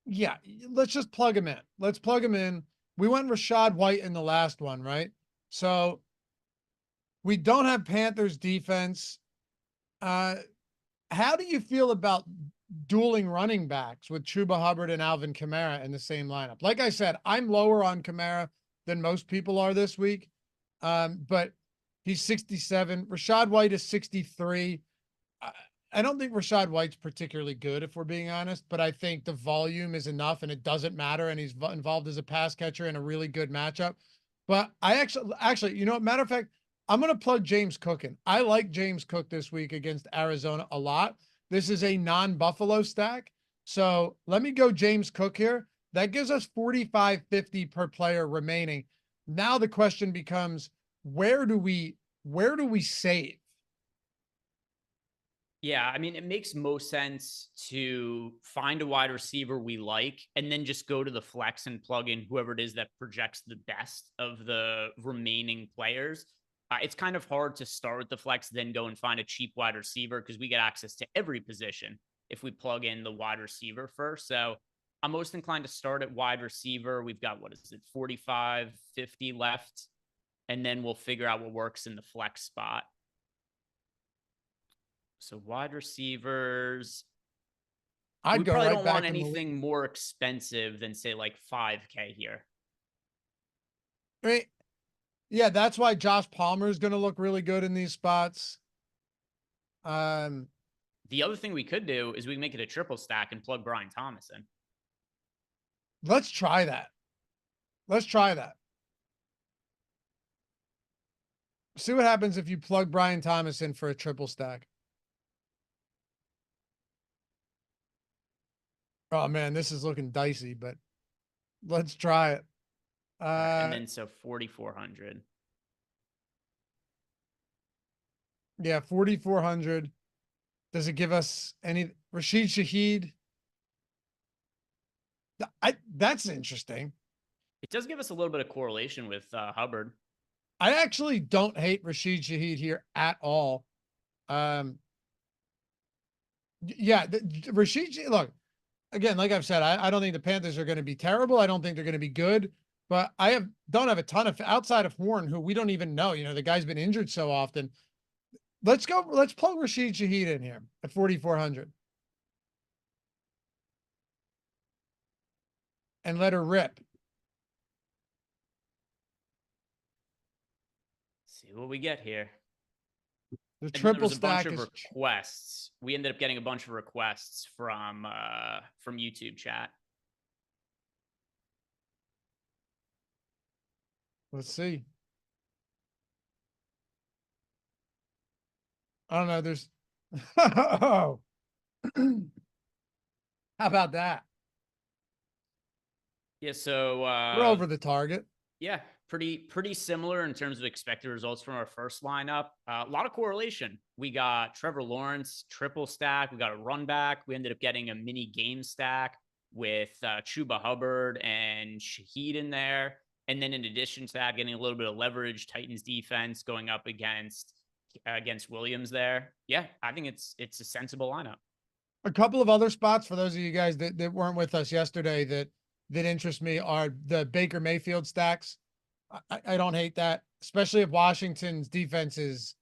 Yeah. Let's just plug him in. Let's plug him in. We went Rachaad White in the last one, right? So we don't have Panthers defense. How do you feel about dueling running backs with Chuba Hubbard and Alvin Kamara in the same lineup? Like I said, I'm lower on Kamara than most people are this week. But he's 67. Rachaad White is 63. I don't think Rachaad White's particularly good, if we're being honest, but I think the volume is enough and it doesn't matter. And he's involved as a pass catcher in a really good matchup. But I actually, matter of fact, I'm going to plug James Cook in. I like James Cook this week against Arizona a lot. This is a non-Buffalo stack. So let me go James Cook here. That gives us 45.50 per player remaining. Now the question becomes, where do we save? Yeah, I mean, it makes most sense to find a wide receiver we like and then just go to the flex and plug in whoever it is that projects the best of the remaining players. It's kind of hard to start with the flex, then go and find a cheap wide receiver because we get access to every position if we plug in the wide receiver first. So I'm most inclined to start at wide receiver. We've got, 45.50 left, and then we'll figure out what works in the flex spot. So wide receivers, we probably don't want anything more expensive than say like 5K here. Right. Yeah, that's why Josh Palmer is going to look really good in these spots. The other thing we could do is we make it a triple stack and plug Brian Thomas in. Let's try that. See what happens if you plug Brian Thomas in for a triple stack. Oh man, this is looking dicey, but let's try it. And then so 4,400. Yeah, 4,400. Does it give us any Rashid Shaheed? That's interesting. It does give us a little bit of correlation with Hubbard. I actually don't hate Rashid Shaheed here at all. Yeah, Rashid, look, again, like I've said, I don't think the Panthers are going to be terrible. I don't think they're going to be good, but don't have a ton of outside of Horn, who we don't even know. The guy's been injured so often. Let's plug Rashid Shaheed in here at 4,400 and let her rip. See what we get here. The triple stack is requests. We ended up getting a bunch of requests from YouTube chat. Let's see. I don't know. There's how about that? Yeah, so we're over the target. Yeah, pretty similar in terms of expected results from our first lineup. A lot of correlation. We got Trevor Lawrence triple stack. We got a run back. We ended up getting a mini game stack with Chuba Hubbard and Shaheed in there. And then in addition to that, getting a little bit of leverage, Titans defense going up against Williams there. Yeah, I think it's a sensible lineup. A couple of other spots for those of you guys that weren't with us yesterday that interest me are the Baker Mayfield stacks. I don't hate that, especially if Washington's defense is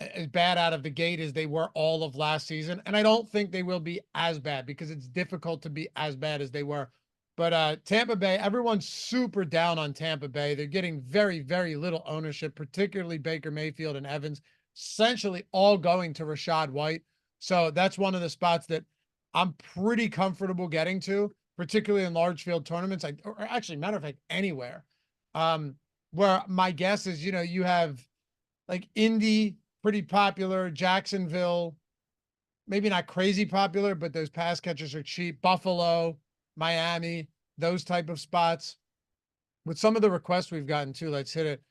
as bad out of the gate as they were all of last season. And I don't think they will be as bad because it's difficult to be as bad as they were. But Tampa Bay, everyone's super down on Tampa Bay. They're getting very, very little ownership, particularly Baker Mayfield and Evans, essentially all going to Rashad White. So that's one of the spots that I'm pretty comfortable getting to, particularly in large field tournaments. Or actually, matter of fact, anywhere. Where my guess is, you have like Indy, pretty popular, Jacksonville, maybe not crazy popular, but those pass catchers are cheap. Buffalo, Miami, those type of spots. With some of the requests we've gotten too, let's hit it.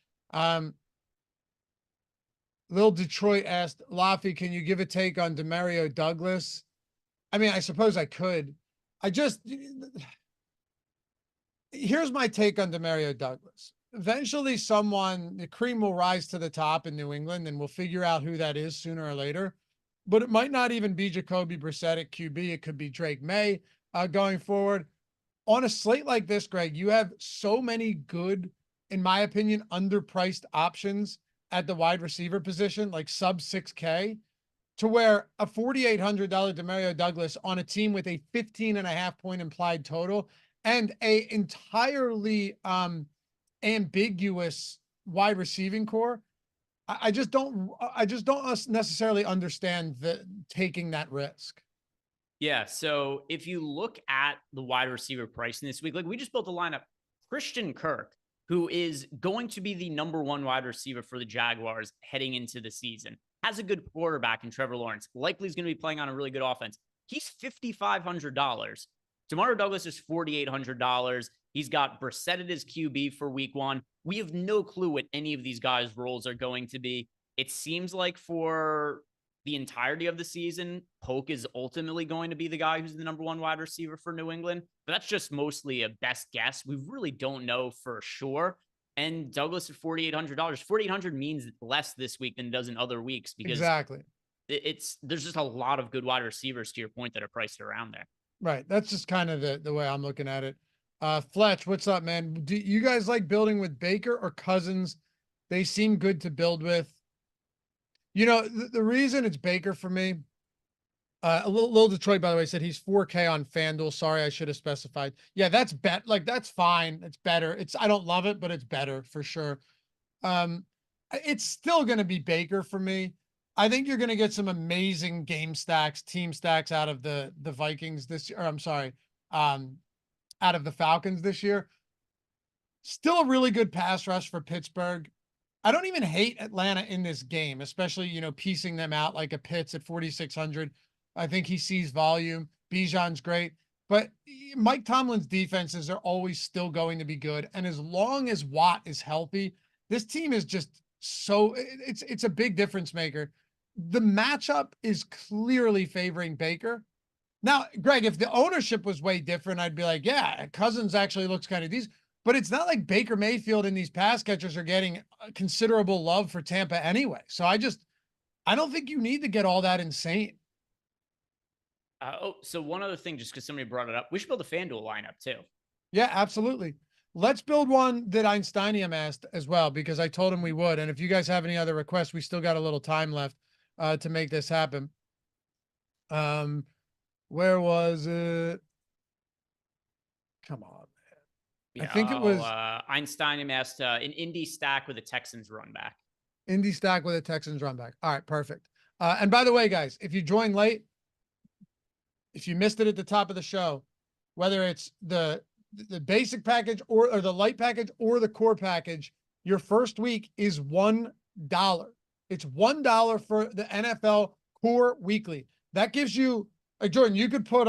Lil Detroit asked, Laffy, can you give a take on Demario Douglas? I mean, I suppose I could. Here's my take on Demario Douglas. Eventually the cream will rise to the top in New England, and we'll figure out who that is sooner or later. But it might not even be Jacoby Brissett at QB. It could be Drake May going forward. On a slate like this, Greg, you have so many good, in my opinion, underpriced options at the wide receiver position, like sub 6K, to where a $4,800 Demario Douglas on a team with a 15.5 point implied total and a entirely ambiguous wide receiving core. I just don't necessarily understand taking that risk. Yeah. So if you look at the wide receiver pricing this week, like we just built a lineup, Christian Kirk, who is going to be the number one wide receiver for the Jaguars heading into the season, has a good quarterback in Trevor Lawrence, likely is going to be playing on a really good offense. He's $5,500. Demario Douglas is $4,800. He's got Brissett at his QB for week one. We have no clue what any of these guys' roles are going to be. It seems like for the entirety of the season, Polk is ultimately going to be the guy who's the number one wide receiver for New England. But that's just mostly a best guess. We really don't know for sure. And Douglas at $4,800. $4,800 means less this week than it does in other weeks because exactly there's just a lot of good wide receivers, to your point, that are priced around there. Right. That's just kind of the way I'm looking at it. Fletch, what's up, man? Do you guys like building with Baker or Cousins? They seem good to build with. The reason it's Baker for me, a little Detroit, by the way, said he's 4K on FanDuel. Sorry, I should have specified. Yeah, that's that's fine. It's better. I don't love it, but it's better for sure. It's still going to be Baker for me. I think you're going to get some amazing team stacks out of the Vikings this year. Or I'm sorry, out of the Falcons this year. Still a really good pass rush for Pittsburgh. I don't even hate Atlanta in this game, especially, piecing them out like a Pitts at 4,600. I think he sees volume. Bijan's great. But Mike Tomlin's defenses are always still going to be good. And as long as Watt is healthy, this team is just it's a big difference maker. The matchup is clearly favoring Baker. Now, Greg, if the ownership was way different, I'd be like, yeah, Cousins actually looks kind of decent. But it's not like Baker Mayfield and these pass catchers are getting considerable love for Tampa anyway. So I don't think you need to get all that insane. So one other thing, just because somebody brought it up, we should build a FanDuel lineup too. Yeah, absolutely. Let's build one that Einsteinium asked as well, because I told him we would. And if you guys have any other requests, we still got a little time left to make this happen. Where was it? Come on, man. Yeah, I think it was Einsteinium asked an Indy stack with a Texans run back. Indy stack with a Texans run back. All right, perfect. And by the way, guys, if you joined late, if you missed it at the top of the show, whether it's the basic package or the light package or the core package, your first week is $1. It's $1 for the NFL core weekly. That gives you, Jordan, you could pull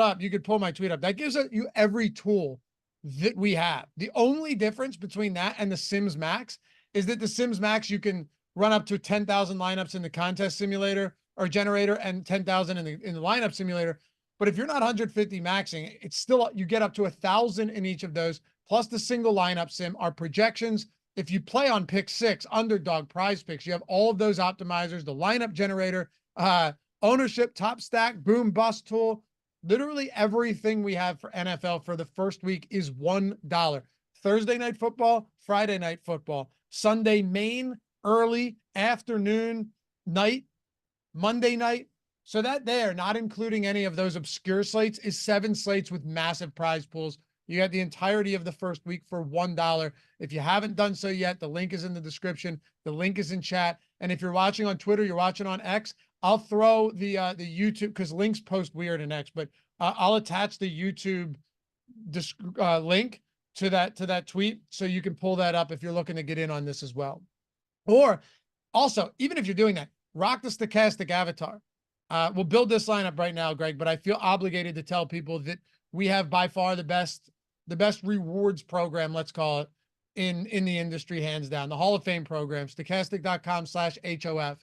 my tweet up. That gives you every tool that we have. The only difference between that and the Sims Max is that the Sims Max, you can run up to 10,000 lineups in the contest simulator or generator and 10,000 in the lineup simulator. But if you're not 150 maxing, it's still, you get up to 1,000 in each of those, plus the single lineup sim, our projections. If you play on pick 6, underdog, prize picks, you have all of those optimizers, the lineup generator, ownership, top stack, boom, bust tool. Literally everything we have for NFL for the first week is $1. Thursday night football, Friday night football, Sunday main, early, afternoon, night, Monday night. So that there, not including any of those obscure slates, is 7 slates with massive prize pools. You got the entirety of the first week for $1. If you haven't done so yet, the link is in the description. The link is in chat. And if you're watching on Twitter, you're watching on X, I'll throw the YouTube, because links post weird in X, but I'll attach the YouTube link to that tweet, so you can pull that up if you're looking to get in on this as well. Or also, even if you're doing that, rock the Stokastic avatar. We'll build this lineup right now, Greg, but I feel obligated to tell people that we have by far the best rewards program, let's call it, in the industry, hands down. The Hall of Fame program, stokastic.com/HOF.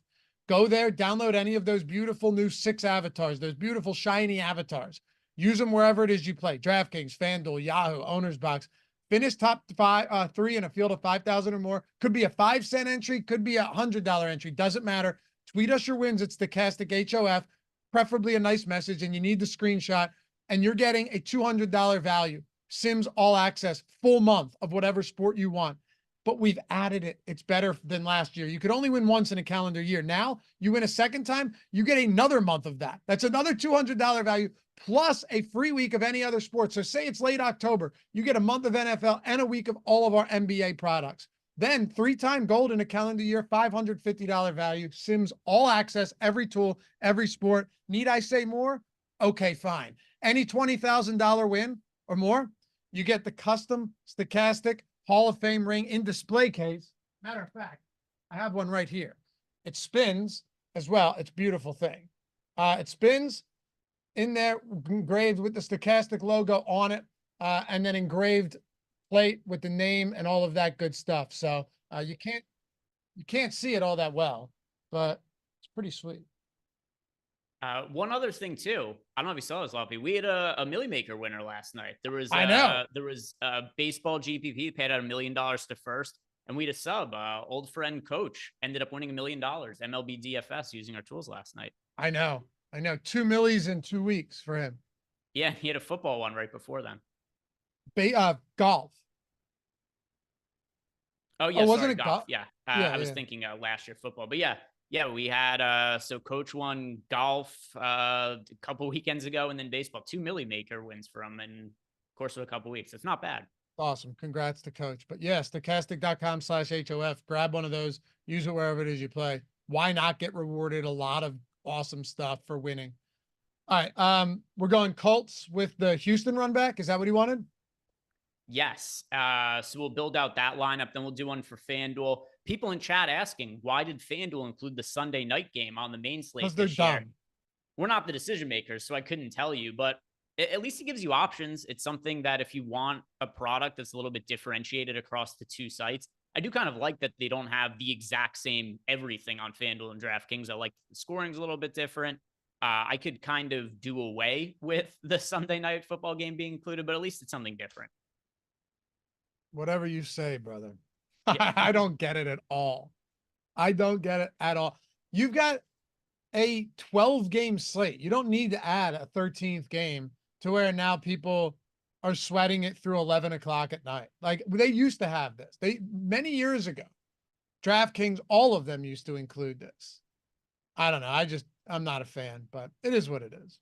Go there, download any of those beautiful new 6 avatars, those beautiful shiny avatars. Use them wherever it is you play. DraftKings, FanDuel, Yahoo, Owner's Box. Finish top 3 in a field of 5,000 or more. Could be a 5-cent entry, could be a $100 entry. Doesn't matter. Tweet us your wins. It's Stokastic HOF, preferably a nice message, and you need the screenshot. And you're getting a $200 value. Sims All Access, full month of whatever sport you want. But we've added it. It's better than last year. You could only win once in a calendar year. Now you win a second time, you get another month of that. That's another $200 value, plus a free week of any other sport. So say it's late October, you get a month of NFL and a week of all of our NBA products. Then 3-time gold in a calendar year, $550 value. Sims All Access, every tool, every sport. Need I say more? Okay, fine. Any $20,000 win or more, you get the custom Stokastic Hall of Fame ring in display case. Matter of fact, I have one right here. It spins as well. It's a beautiful thing. It spins in there, engraved with the Stokastic logo on it, and then engraved plate with the name and all of that good stuff. So you can't see it all that well, but it's pretty sweet. One other thing too, I don't know if you saw this, Loppy. We had a Millie Maker winner last night. There was there was a baseball GPP paid out $1 million to first, and we had a sub. Old friend coach ended up winning $1 million MLB DFS using our tools last night. I know. 2 millies in 2 weeks for him. Yeah, he had a football one right before then. Golf. Oh yeah, wasn't it golf? Yeah, I was thinking last year football, but yeah, we had so coach won golf a couple weekends ago, and then baseball. 2 Millie Maker wins for him in the course of a couple weeks. It's not bad. Awesome. Congrats to coach. But yeah, stokastic.com/HOF. Grab one of those, use it wherever it is you play. Why not get rewarded a lot of awesome stuff for winning? All right. We're going Colts with the Houston run back. Is that what he wanted? Yes. So we'll build out that lineup. Then we'll do one for FanDuel. People in chat asking, why did FanDuel include the Sunday night game on the main slate? Because they're dumb. We're not the decision makers, so I couldn't tell you, but at least it gives you options. It's something that if you want a product that's a little bit differentiated across the 2 sites, I do kind of like that they don't have the exact same everything on FanDuel and DraftKings. I like the scoring's a little bit different. I could kind of do away with the Sunday night football game being included, but at least it's something different. Whatever you say, brother. Yeah. I don't get it at all. I don't get it at all. You've got a 12-game slate. You don't need to add a 13th game to where now people are sweating it through 11 o'clock at night. Like they used to have this. Many years ago, DraftKings, all of them used to include this. I don't know. I'm not a fan, but it is what it is.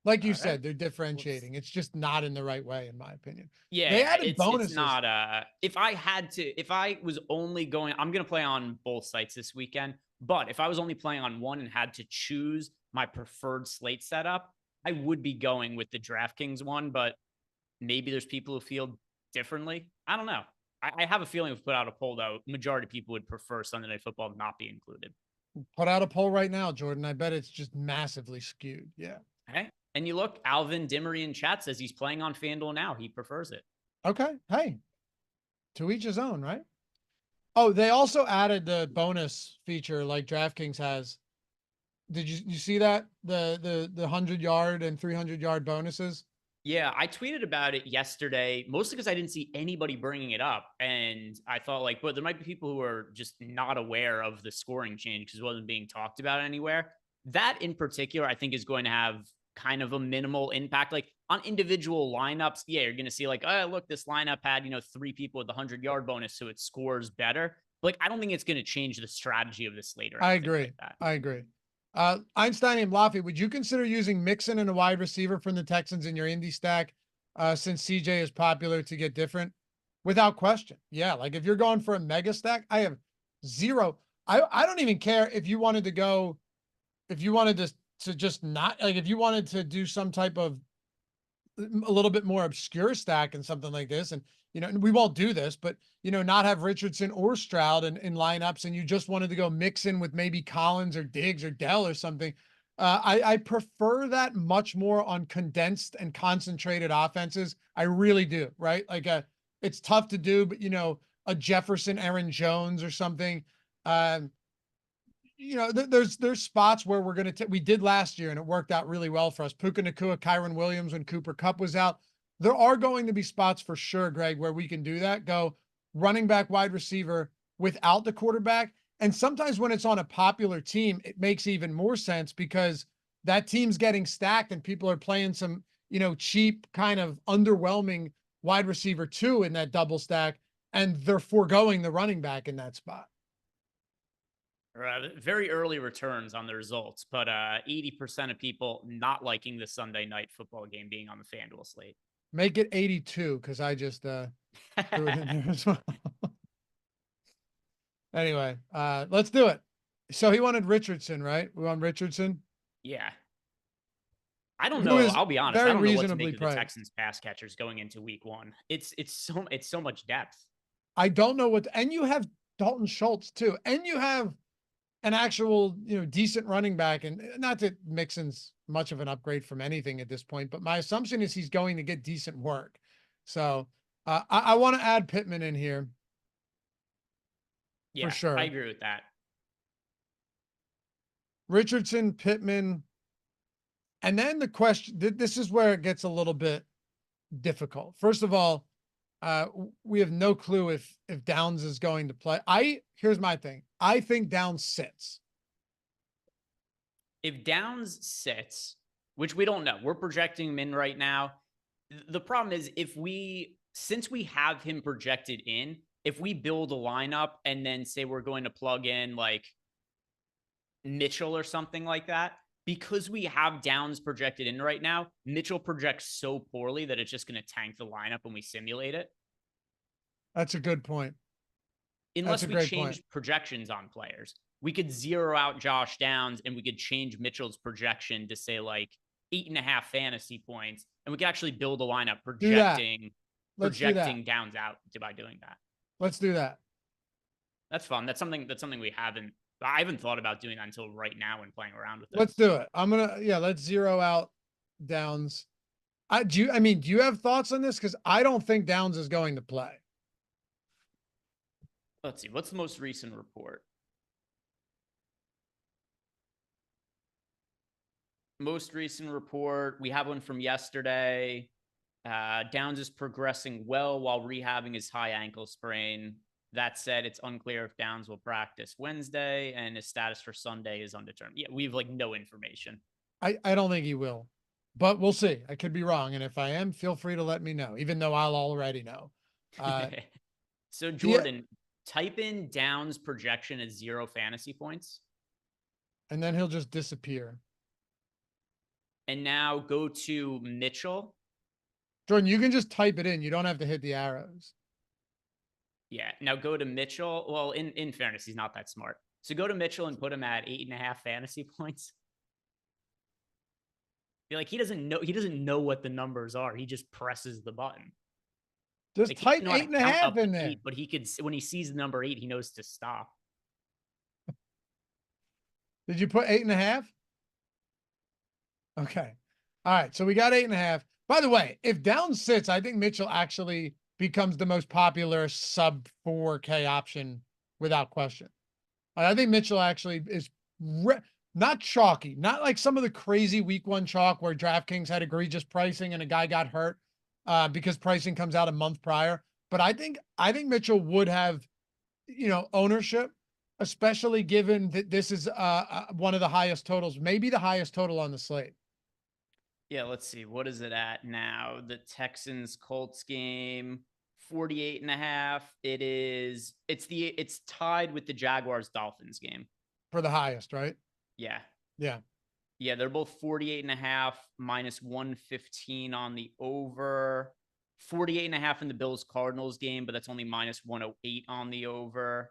Like you said, they're differentiating. It's just not in the right way, in my opinion. Yeah, they added bonuses. It's not. If I was only going, I'm going to play on both sites this weekend. But if I was only playing on one and had to choose my preferred slate setup, I would be going with the DraftKings one. But maybe there's people who feel differently. I don't know. I have a feeling if we put out a poll, though, majority of people would prefer Sunday Night Football not be included. Put out a poll right now, Jordan. I bet it's just massively skewed. Yeah. Okay. And you look, Alvin Dimmery in chat says he's playing on FanDuel now. He prefers it. Okay. Hey, to each his own, right? Oh, they also added the bonus feature like DraftKings has. Did you see that? The 100-yard and 300-yard bonuses? Yeah, I tweeted about it yesterday, mostly because I didn't see anybody bringing it up. And I thought like, well, there might be people who are just not aware of the scoring change because it wasn't being talked about anywhere. That in particular, I think is going to have kind of a minimal impact. Like on individual lineups, yeah, you're going to see like, oh, look, this lineup had, 3 people with the 100-yard bonus, so it scores better. But like, I don't think it's going to change the strategy of this later. I agree. Like I agree. Einstein and Laffy, would you consider using Mixon and a wide receiver from the Texans in your Indy stack? since CJ is popular to get different, without question. Yeah, like if you're going for a mega stack, I have zero. I don't even care if you wanted to go, if you wanted to just not like if you wanted to do some type of a little bit more obscure stack and something like this, and and we won't do this, but not have Richardson or Stroud in lineups, and you just wanted to go mix in with maybe Collins or Diggs or Dell or something. I prefer that much more on condensed and concentrated offenses. I really do, right? Like it's tough to do, but a Jefferson, Aaron Jones or something. Um, there's spots where we're going to, we did last year and it worked out really well for us. Puka Nacua, Kyron Williams, when Cooper Kupp was out. There are going to be spots for sure, Greg, where we can do that. Go running back, wide receiver without the quarterback. And sometimes when it's on a popular team, it makes even more sense because that team's getting stacked and people are playing some, cheap kind of underwhelming wide receiver two in that double stack. And they're foregoing the running back in that spot. Very early returns on the results, but 80% of people not liking the Sunday night football game being on the FanDuel slate. Make it 82 because I just threw it in there as well. Anyway, let's do it. So he wanted Richardson, right? We want Richardson. Yeah. I don't know. I'll be honest. I don't know what to make of the Texans pass catchers going into week one. It's so much depth. I don't know what, and you have Dalton Schultz too, and you have an actual, decent running back, and not that Mixon's much of an upgrade from anything at this point, but my assumption is he's going to get decent work. So I want to add Pittman in here. Yeah, for sure. I agree with that. Richardson, Pittman. And then the question, this is where it gets a little bit difficult. First of all, we have no clue if Downs is going to play. Here's my thing. I think Downs sits. If Downs sits, which we don't know, we're projecting him in right now. The problem is since we have him projected in, if we build a lineup and then say we're going to plug in like Mitchell or something like that, because we have Downs projected in right now, Mitchell projects so poorly that it's just going to tank the lineup when we simulate it. That's a good point. Unless we change projections on players, we could zero out Josh Downs and we could change Mitchell's projection to say like 8.5 fantasy points, and we could actually build a lineup projecting Downs out by doing that. Let's do that. That's fun. That's something I haven't thought about doing that until right now when playing around with it. Let's do it. Let's zero out Downs. Do you have thoughts on this? Because I don't think Downs is going to play. Let's see. What's the most recent report? Most recent report. We have one from yesterday. Downs is progressing well while rehabbing his high ankle sprain. That said, it's unclear if Downs will practice Wednesday, and his status for Sunday is undetermined. Yeah, we have like no information. I don't think he will, but we'll see. I could be wrong. And if I am, feel free to let me know, even though I'll already know. So Jordan, type in Downs projection as 0 fantasy points. And then he'll just disappear. And now go to Mitchell. Jordan, you can just type it in. You don't have to hit the arrows. Yeah. Now go to Mitchell. Well, in fairness, he's not that smart. So go to Mitchell and put him at 8.5 fantasy points. Feel like he doesn't know what the numbers are. He just presses the button. Just like type 8.5 in there. 8, but he could, when he sees the number 8, he knows to stop. Did you put 8.5? Okay. All right. So we got 8.5. By the way, if Downs sits, I think Mitchell actually becomes the most popular sub 4K option without question. I think Mitchell actually is not chalky, not like some of the crazy week 1 chalk where DraftKings had egregious pricing and a guy got hurt because pricing comes out a month prior. But I think Mitchell would have, ownership, especially given that this is one of the highest totals, maybe the highest total on the slate. Yeah, let's see. What is it at now? The Texans Colts game, 48.5. It's tied with the Jaguars Dolphins game. For the highest, right? Yeah. Yeah. Yeah, they're both 48.5, minus 115 on the over. 48.5 in the Bills Cardinals game, but that's only minus 108 on the over.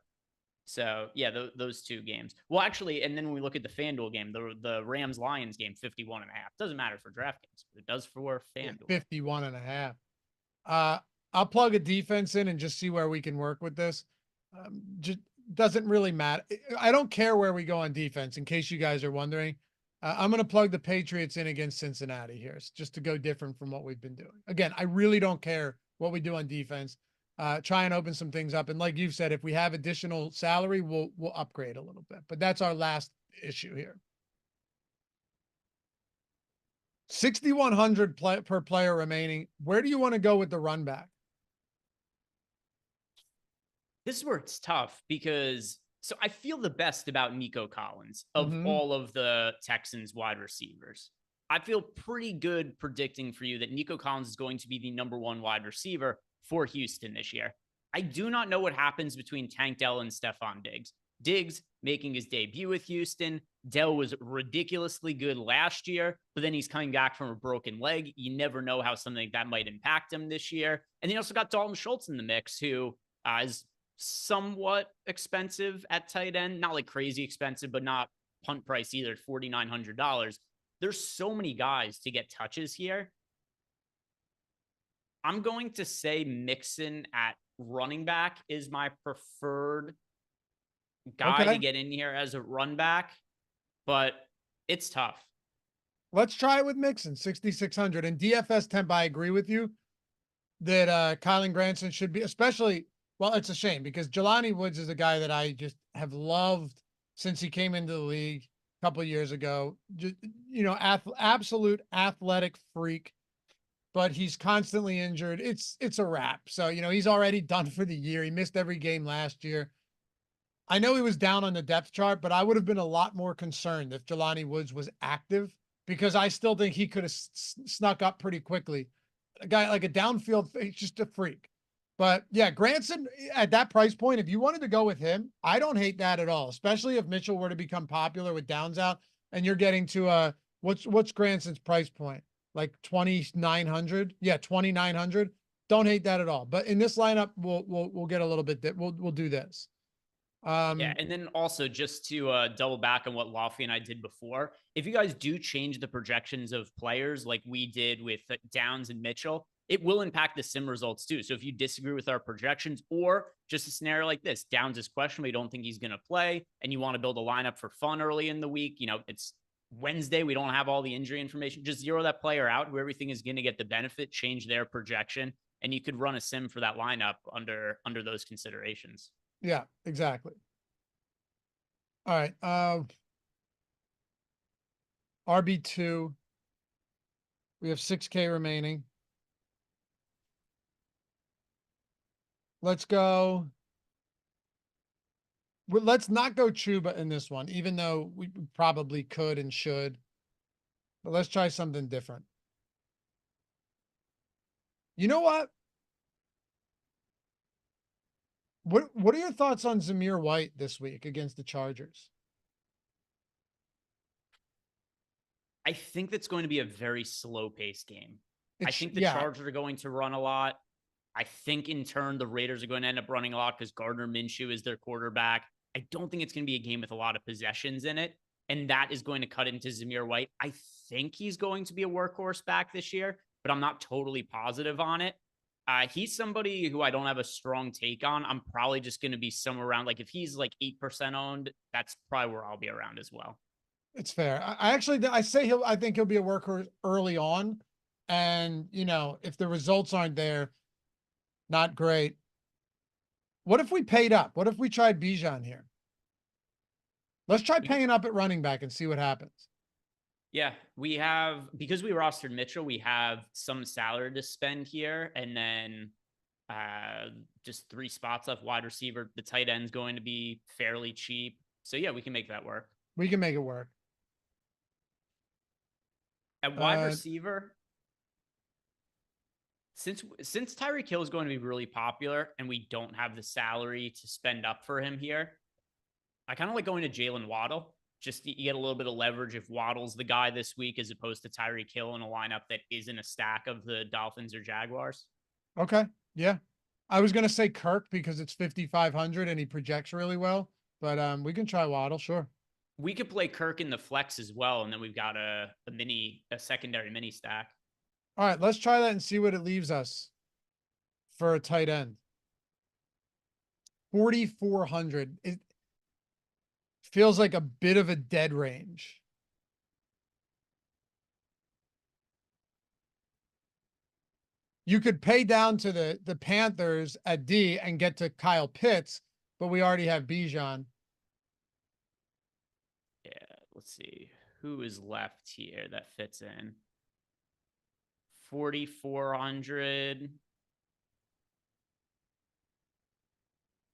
So yeah, those two games. Well, actually, and then when we look at the FanDuel game, the Rams Lions game, 51.5. Doesn't matter for DraftKings, but it does for Yeah, FanDuel. 51.5. I'll plug a defense in and just see where we can work with this. Just doesn't really matter. I don't care where we go on defense, in case you guys are wondering. I'm going to plug the Patriots in against Cincinnati here, just to go different from what we've been doing. Again, I really don't care what we do on defense. Try and open some things up. And like you've said, if we have additional salary, we'll upgrade a little bit. But that's our last issue here. 6,100 per player remaining. Where do you want to go with the run back? This is where it's tough because so I feel the best about Nico Collins of all of the Texans wide receivers. I feel pretty good predicting for you that Nico Collins is going to be the number one wide receiver for Houston this year. I do not know what happens between Tank Dell and Stephon Diggs. Diggs making his debut with Houston. Dell was ridiculously good last year, but then he's coming back from a broken leg. You never know how something like that might impact him this year. And then you also got Dalton Schultz in the mix, who is somewhat expensive at tight end. Not like crazy expensive, but not punt price either, $4,900. There's so many guys to get touches here. I'm going to say Mixon at running back is my preferred guy to get in here as a run back, but it's tough. Let's try it with Mixon, 6,600. And DFS temp, I agree with you that Kylen Granson should be, especially, well, it's a shame because Jelani Woods is a guy that I just have loved since he came into the league a couple of years ago. Just, absolute athletic freak, but he's constantly injured. It's a wrap. So, he's already done for the year. He missed every game last year. I know he was down on the depth chart, but I would have been a lot more concerned if Jelani Woods was active because I still think he could have snuck up pretty quickly. A guy like a downfield, he's just a freak. But yeah, Granson at that price point, if you wanted to go with him, I don't hate that at all, especially if Mitchell were to become popular with downs out and you're getting to what's Granson's price point? Like 2,900? Yeah, 2,900. Don't hate that at all. But in this lineup, we'll get a little bit we'll do this. Yeah, and then also just to double back on what Loughran and I did before, if you guys do change the projections of players like we did with Downs and Mitchell, it will impact the sim results too. So if you disagree with our projections or just a scenario like this, Downs is questionable, you don't think he's going to play, and you want to build a lineup for fun early in the week, it's Wednesday, we don't have all the injury information, just zero that player out who everything is going to get the benefit, change their projection, and you could run a sim for that lineup under those considerations. Yeah, exactly. All right. RB2. We have 6K remaining. Let's go. Let's not go Chuba in this one, even though we probably could and should. But let's try something different. You know what? What are your thoughts on Zamir White this week against the Chargers? I think that's going to be a very slow-paced game. I think the Chargers are going to run a lot. I think, in turn, the Raiders are going to end up running a lot because Gardner Minshew is their quarterback. I don't think it's going to be a game with a lot of possessions in it, and that is going to cut into Zamir White. I think he's going to be a workhorse back this year, but I'm not totally positive on it. He's somebody who I don't have a strong take on. I'm probably just going to be somewhere around, like, if he's like 8% owned, that's probably where I'll be around as well. It's fair. I think he'll be a workhorse early on. And, if the results aren't there, not great. What if we paid up? What if we tried Bijan here? Let's try paying up at running back and see what happens. Yeah, we have, because we rostered Mitchell, we have some salary to spend here, and then just 3 spots left. Wide receiver, the tight end's going to be fairly cheap. So yeah, we can make that work. We can make it work. At wide receiver, since Tyreek Hill is going to be really popular and we don't have the salary to spend up for him here, I kind of like going to Jalen Waddle. just you get a little bit of leverage if Waddle's the guy this week as opposed to Tyreek Hill in a lineup that isn't a stack of the Dolphins or Jaguars. Okay. Yeah. I was going to say Kirk because it's 5,500 and he projects really well, but we can try Waddle. Sure. We could play Kirk in the flex as well. And then we've got a secondary mini stack. All right. Let's try that and see what it leaves us for a tight end. 4,400. It feels like a bit of a dead range. You could pay down to the Panthers at D and get to Kyle Pitts, but we already have Bijan. Yeah, let's see who is left here that fits in. 4,400.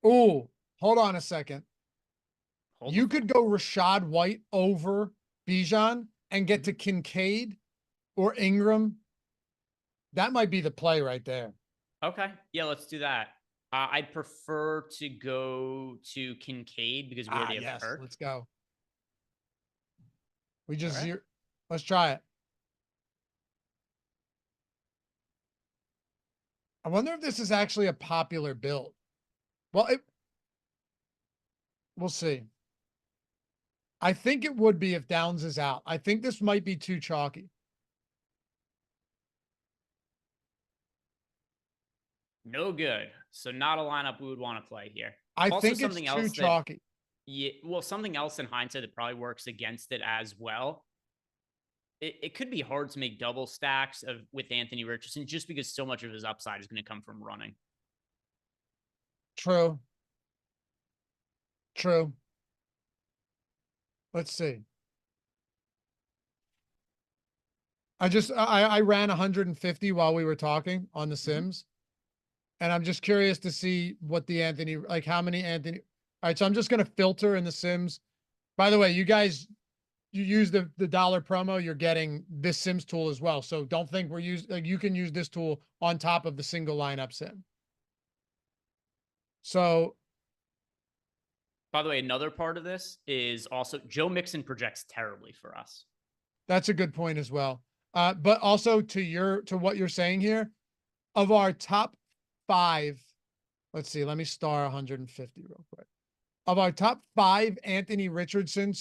Oh, hold on a second. You could go Rashad White over Bijan and get to Kincaid or Ingram. That might be the play right there. Okay. Yeah, let's do that. I'd prefer to go to Kincaid because we already have Kirk. Let's go. We just let's try it. I wonder if this is actually a popular build. Well, we'll see. I think it would be if Downs is out. I think this might be too chalky. No good. So not a lineup we would want to play here. I think it's too chalky. Yeah, well, something else in hindsight that probably works against it as well. It could be hard to make double stacks with Anthony Richardson just because so much of his upside is going to come from running. True. True. Let's see. I ran 150 while we were talking on the Sims. And I'm just curious to see what the Anthony, like how many Anthony. All right. So I'm just going to filter in the Sims. By the way, you guys, you use the dollar promo, you're getting this Sims tool as well. So don't think we're using, like you can use this tool on top of the single lineup Sim. So. By the way, another part of this is also Joe Mixon projects terribly for us. That's a good point as well. But also to what you're saying here, of our top 5, let's see, let me star 150 real quick. Of our top 5 Anthony Richardson,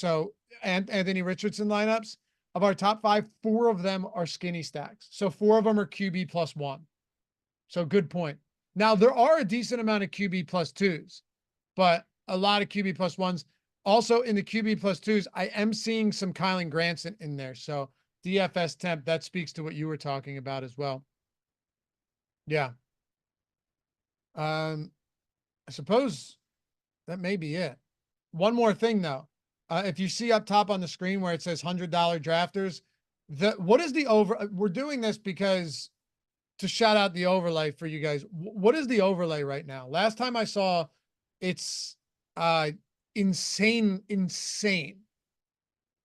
Anthony Richardson lineups, of our top 5, 4 of them are skinny stacks. So 4 of them are QB +1. So good point. Now there are a decent amount of QB +2s, but a lot of QB +1s. Also in the QB +2s, I am seeing some Kylan Granson in there. So DFS temp, that speaks to what you were talking about as well. Yeah. I suppose that may be it. One more thing though. If you see up top on the screen where it says $100 drafters, what is the over? We're doing this because to shout out the overlay for you guys. What is the overlay right now? Last time I saw, it's insane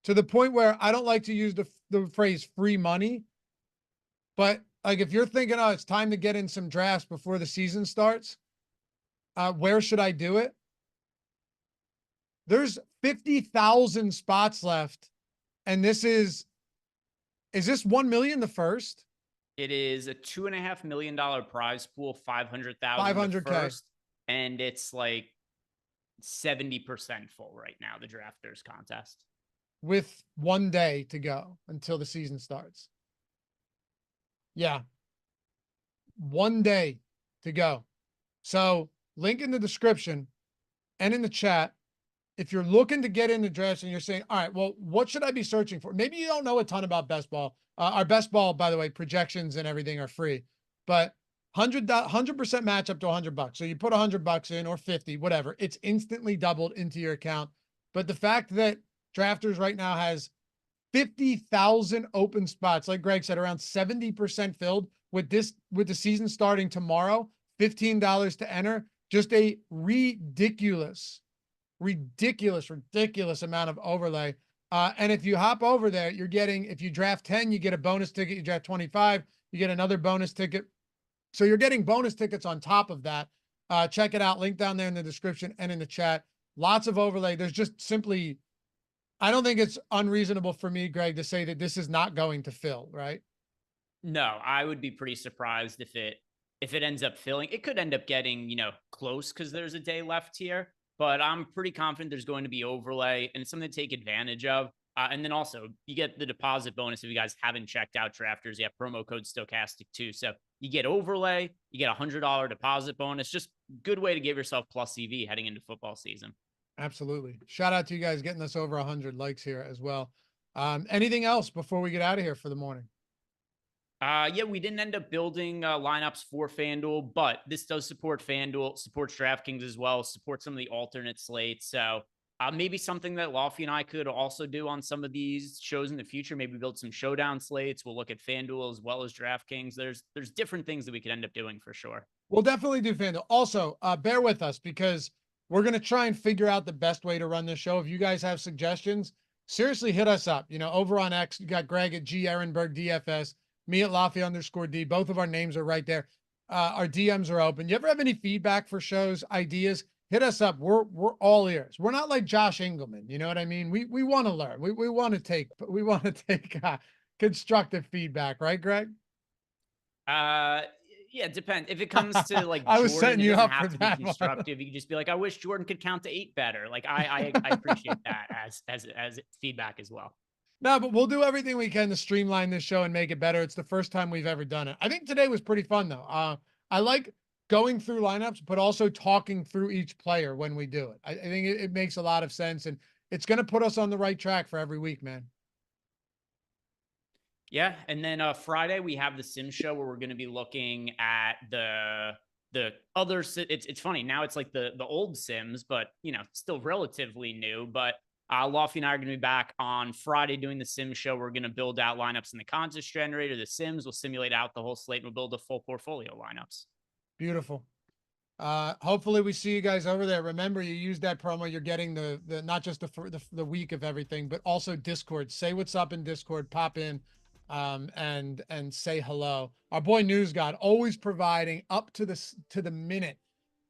to the point where I don't like to use the phrase free money, but like if you're thinking, oh, it's time to get in some drafts before the season starts, where should I do it? There's 50,000 spots left. And this is this 1 million the first? It is a $2.5 million prize pool, 500,000 500K first, and it's like 70% full right now, the drafters contest. With 1 day to go until the season starts. Yeah. 1 day to go. So link in the description and in the chat. If you're looking to get into drafts and you're saying, all right, well, what should I be searching for? Maybe you don't know a ton about best ball. Our best ball, by the way, projections and everything are free, but 100% match up to $100. So you put $100 in or 50, whatever, it's instantly doubled into your account. But the fact that Drafters right now has 50,000 open spots, like Greg said, around 70% filled with the season starting tomorrow, $15 to enter, just a ridiculous amount of overlay. And if you hop over there, you're getting, if you draft 10, you get a bonus ticket. You draft 25, you get another bonus ticket. So you're getting bonus tickets on top of that. Check it out. Link down there in the description and in the chat. Lots of overlay. There's just simply I don't think it's unreasonable for me, Greg, to say that this is not going to fill, right? No, I would be pretty surprised if it ends up filling. It could end up getting, close because there's a day left here, but I'm pretty confident there's going to be overlay and it's something to take advantage of. And then also you get the deposit bonus if you guys haven't checked out Drafters. You have promo code Stokastic too. So you get overlay, you get $100 deposit bonus. Just good way to give yourself plus CV heading into football season. Absolutely. Shout out to you guys getting us over 100 likes here as well. Anything else before we get out of here for the morning? Yeah, we didn't end up building lineups for FanDuel, but this does support FanDuel, supports DraftKings as well, supports some of the alternate slates. So maybe something that Lofty and I could also do on some of these shows in the future. Maybe build some showdown slates. We'll look at FanDuel as well as DraftKings. There's different things that we could end up doing for sure. We'll definitely do FanDuel. Also, bear with us because we're going to try and figure out the best way to run this show. If you guys have suggestions, seriously hit us up. Over on X, you got Greg at G Ehrenberg DFS. Me at Lafay_D. Both of our names are right there. Our DMs are open. You ever have any feedback for shows, ideas? Hit us up. We're all ears. We're not like Josh Engelman. You know what I mean? We want to learn. We want to take constructive feedback, right, Greg? Yeah, it depends. If it comes to like I was Jordan, setting you up for to that be constructive. You can just be like, I wish Jordan could count to 8 better. Like I appreciate that as feedback as well. No, but we'll do everything we can to streamline this show and make it better. It's the first time we've ever done it. I think today was pretty fun though. I like going through lineups, but also talking through each player when we do it. I think it makes a lot of sense, and it's going to put us on the right track for every week, man. Yeah, and then Friday we have the Sim show where we're going to be looking at the other. It's funny now. It's like the old Sims, but still relatively new. But Lofty and I are going to be back on Friday doing the Sim show. We're going to build out lineups in the contest generator. The Sims will simulate out the whole slate and we'll build a full portfolio lineups. Beautiful. Hopefully we see you guys over there. Remember, you use that promo. You're getting the not just the week of everything, but also Discord. Say what's up in Discord. Pop in, and say hello. Our boy News God always providing up to the minute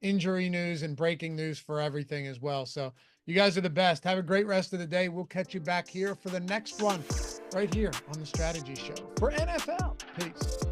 injury news and breaking news for everything as well. So you guys are the best. Have a great rest of the day. We'll catch you back here for the next one right here on the Strategy Show for NFL. Peace.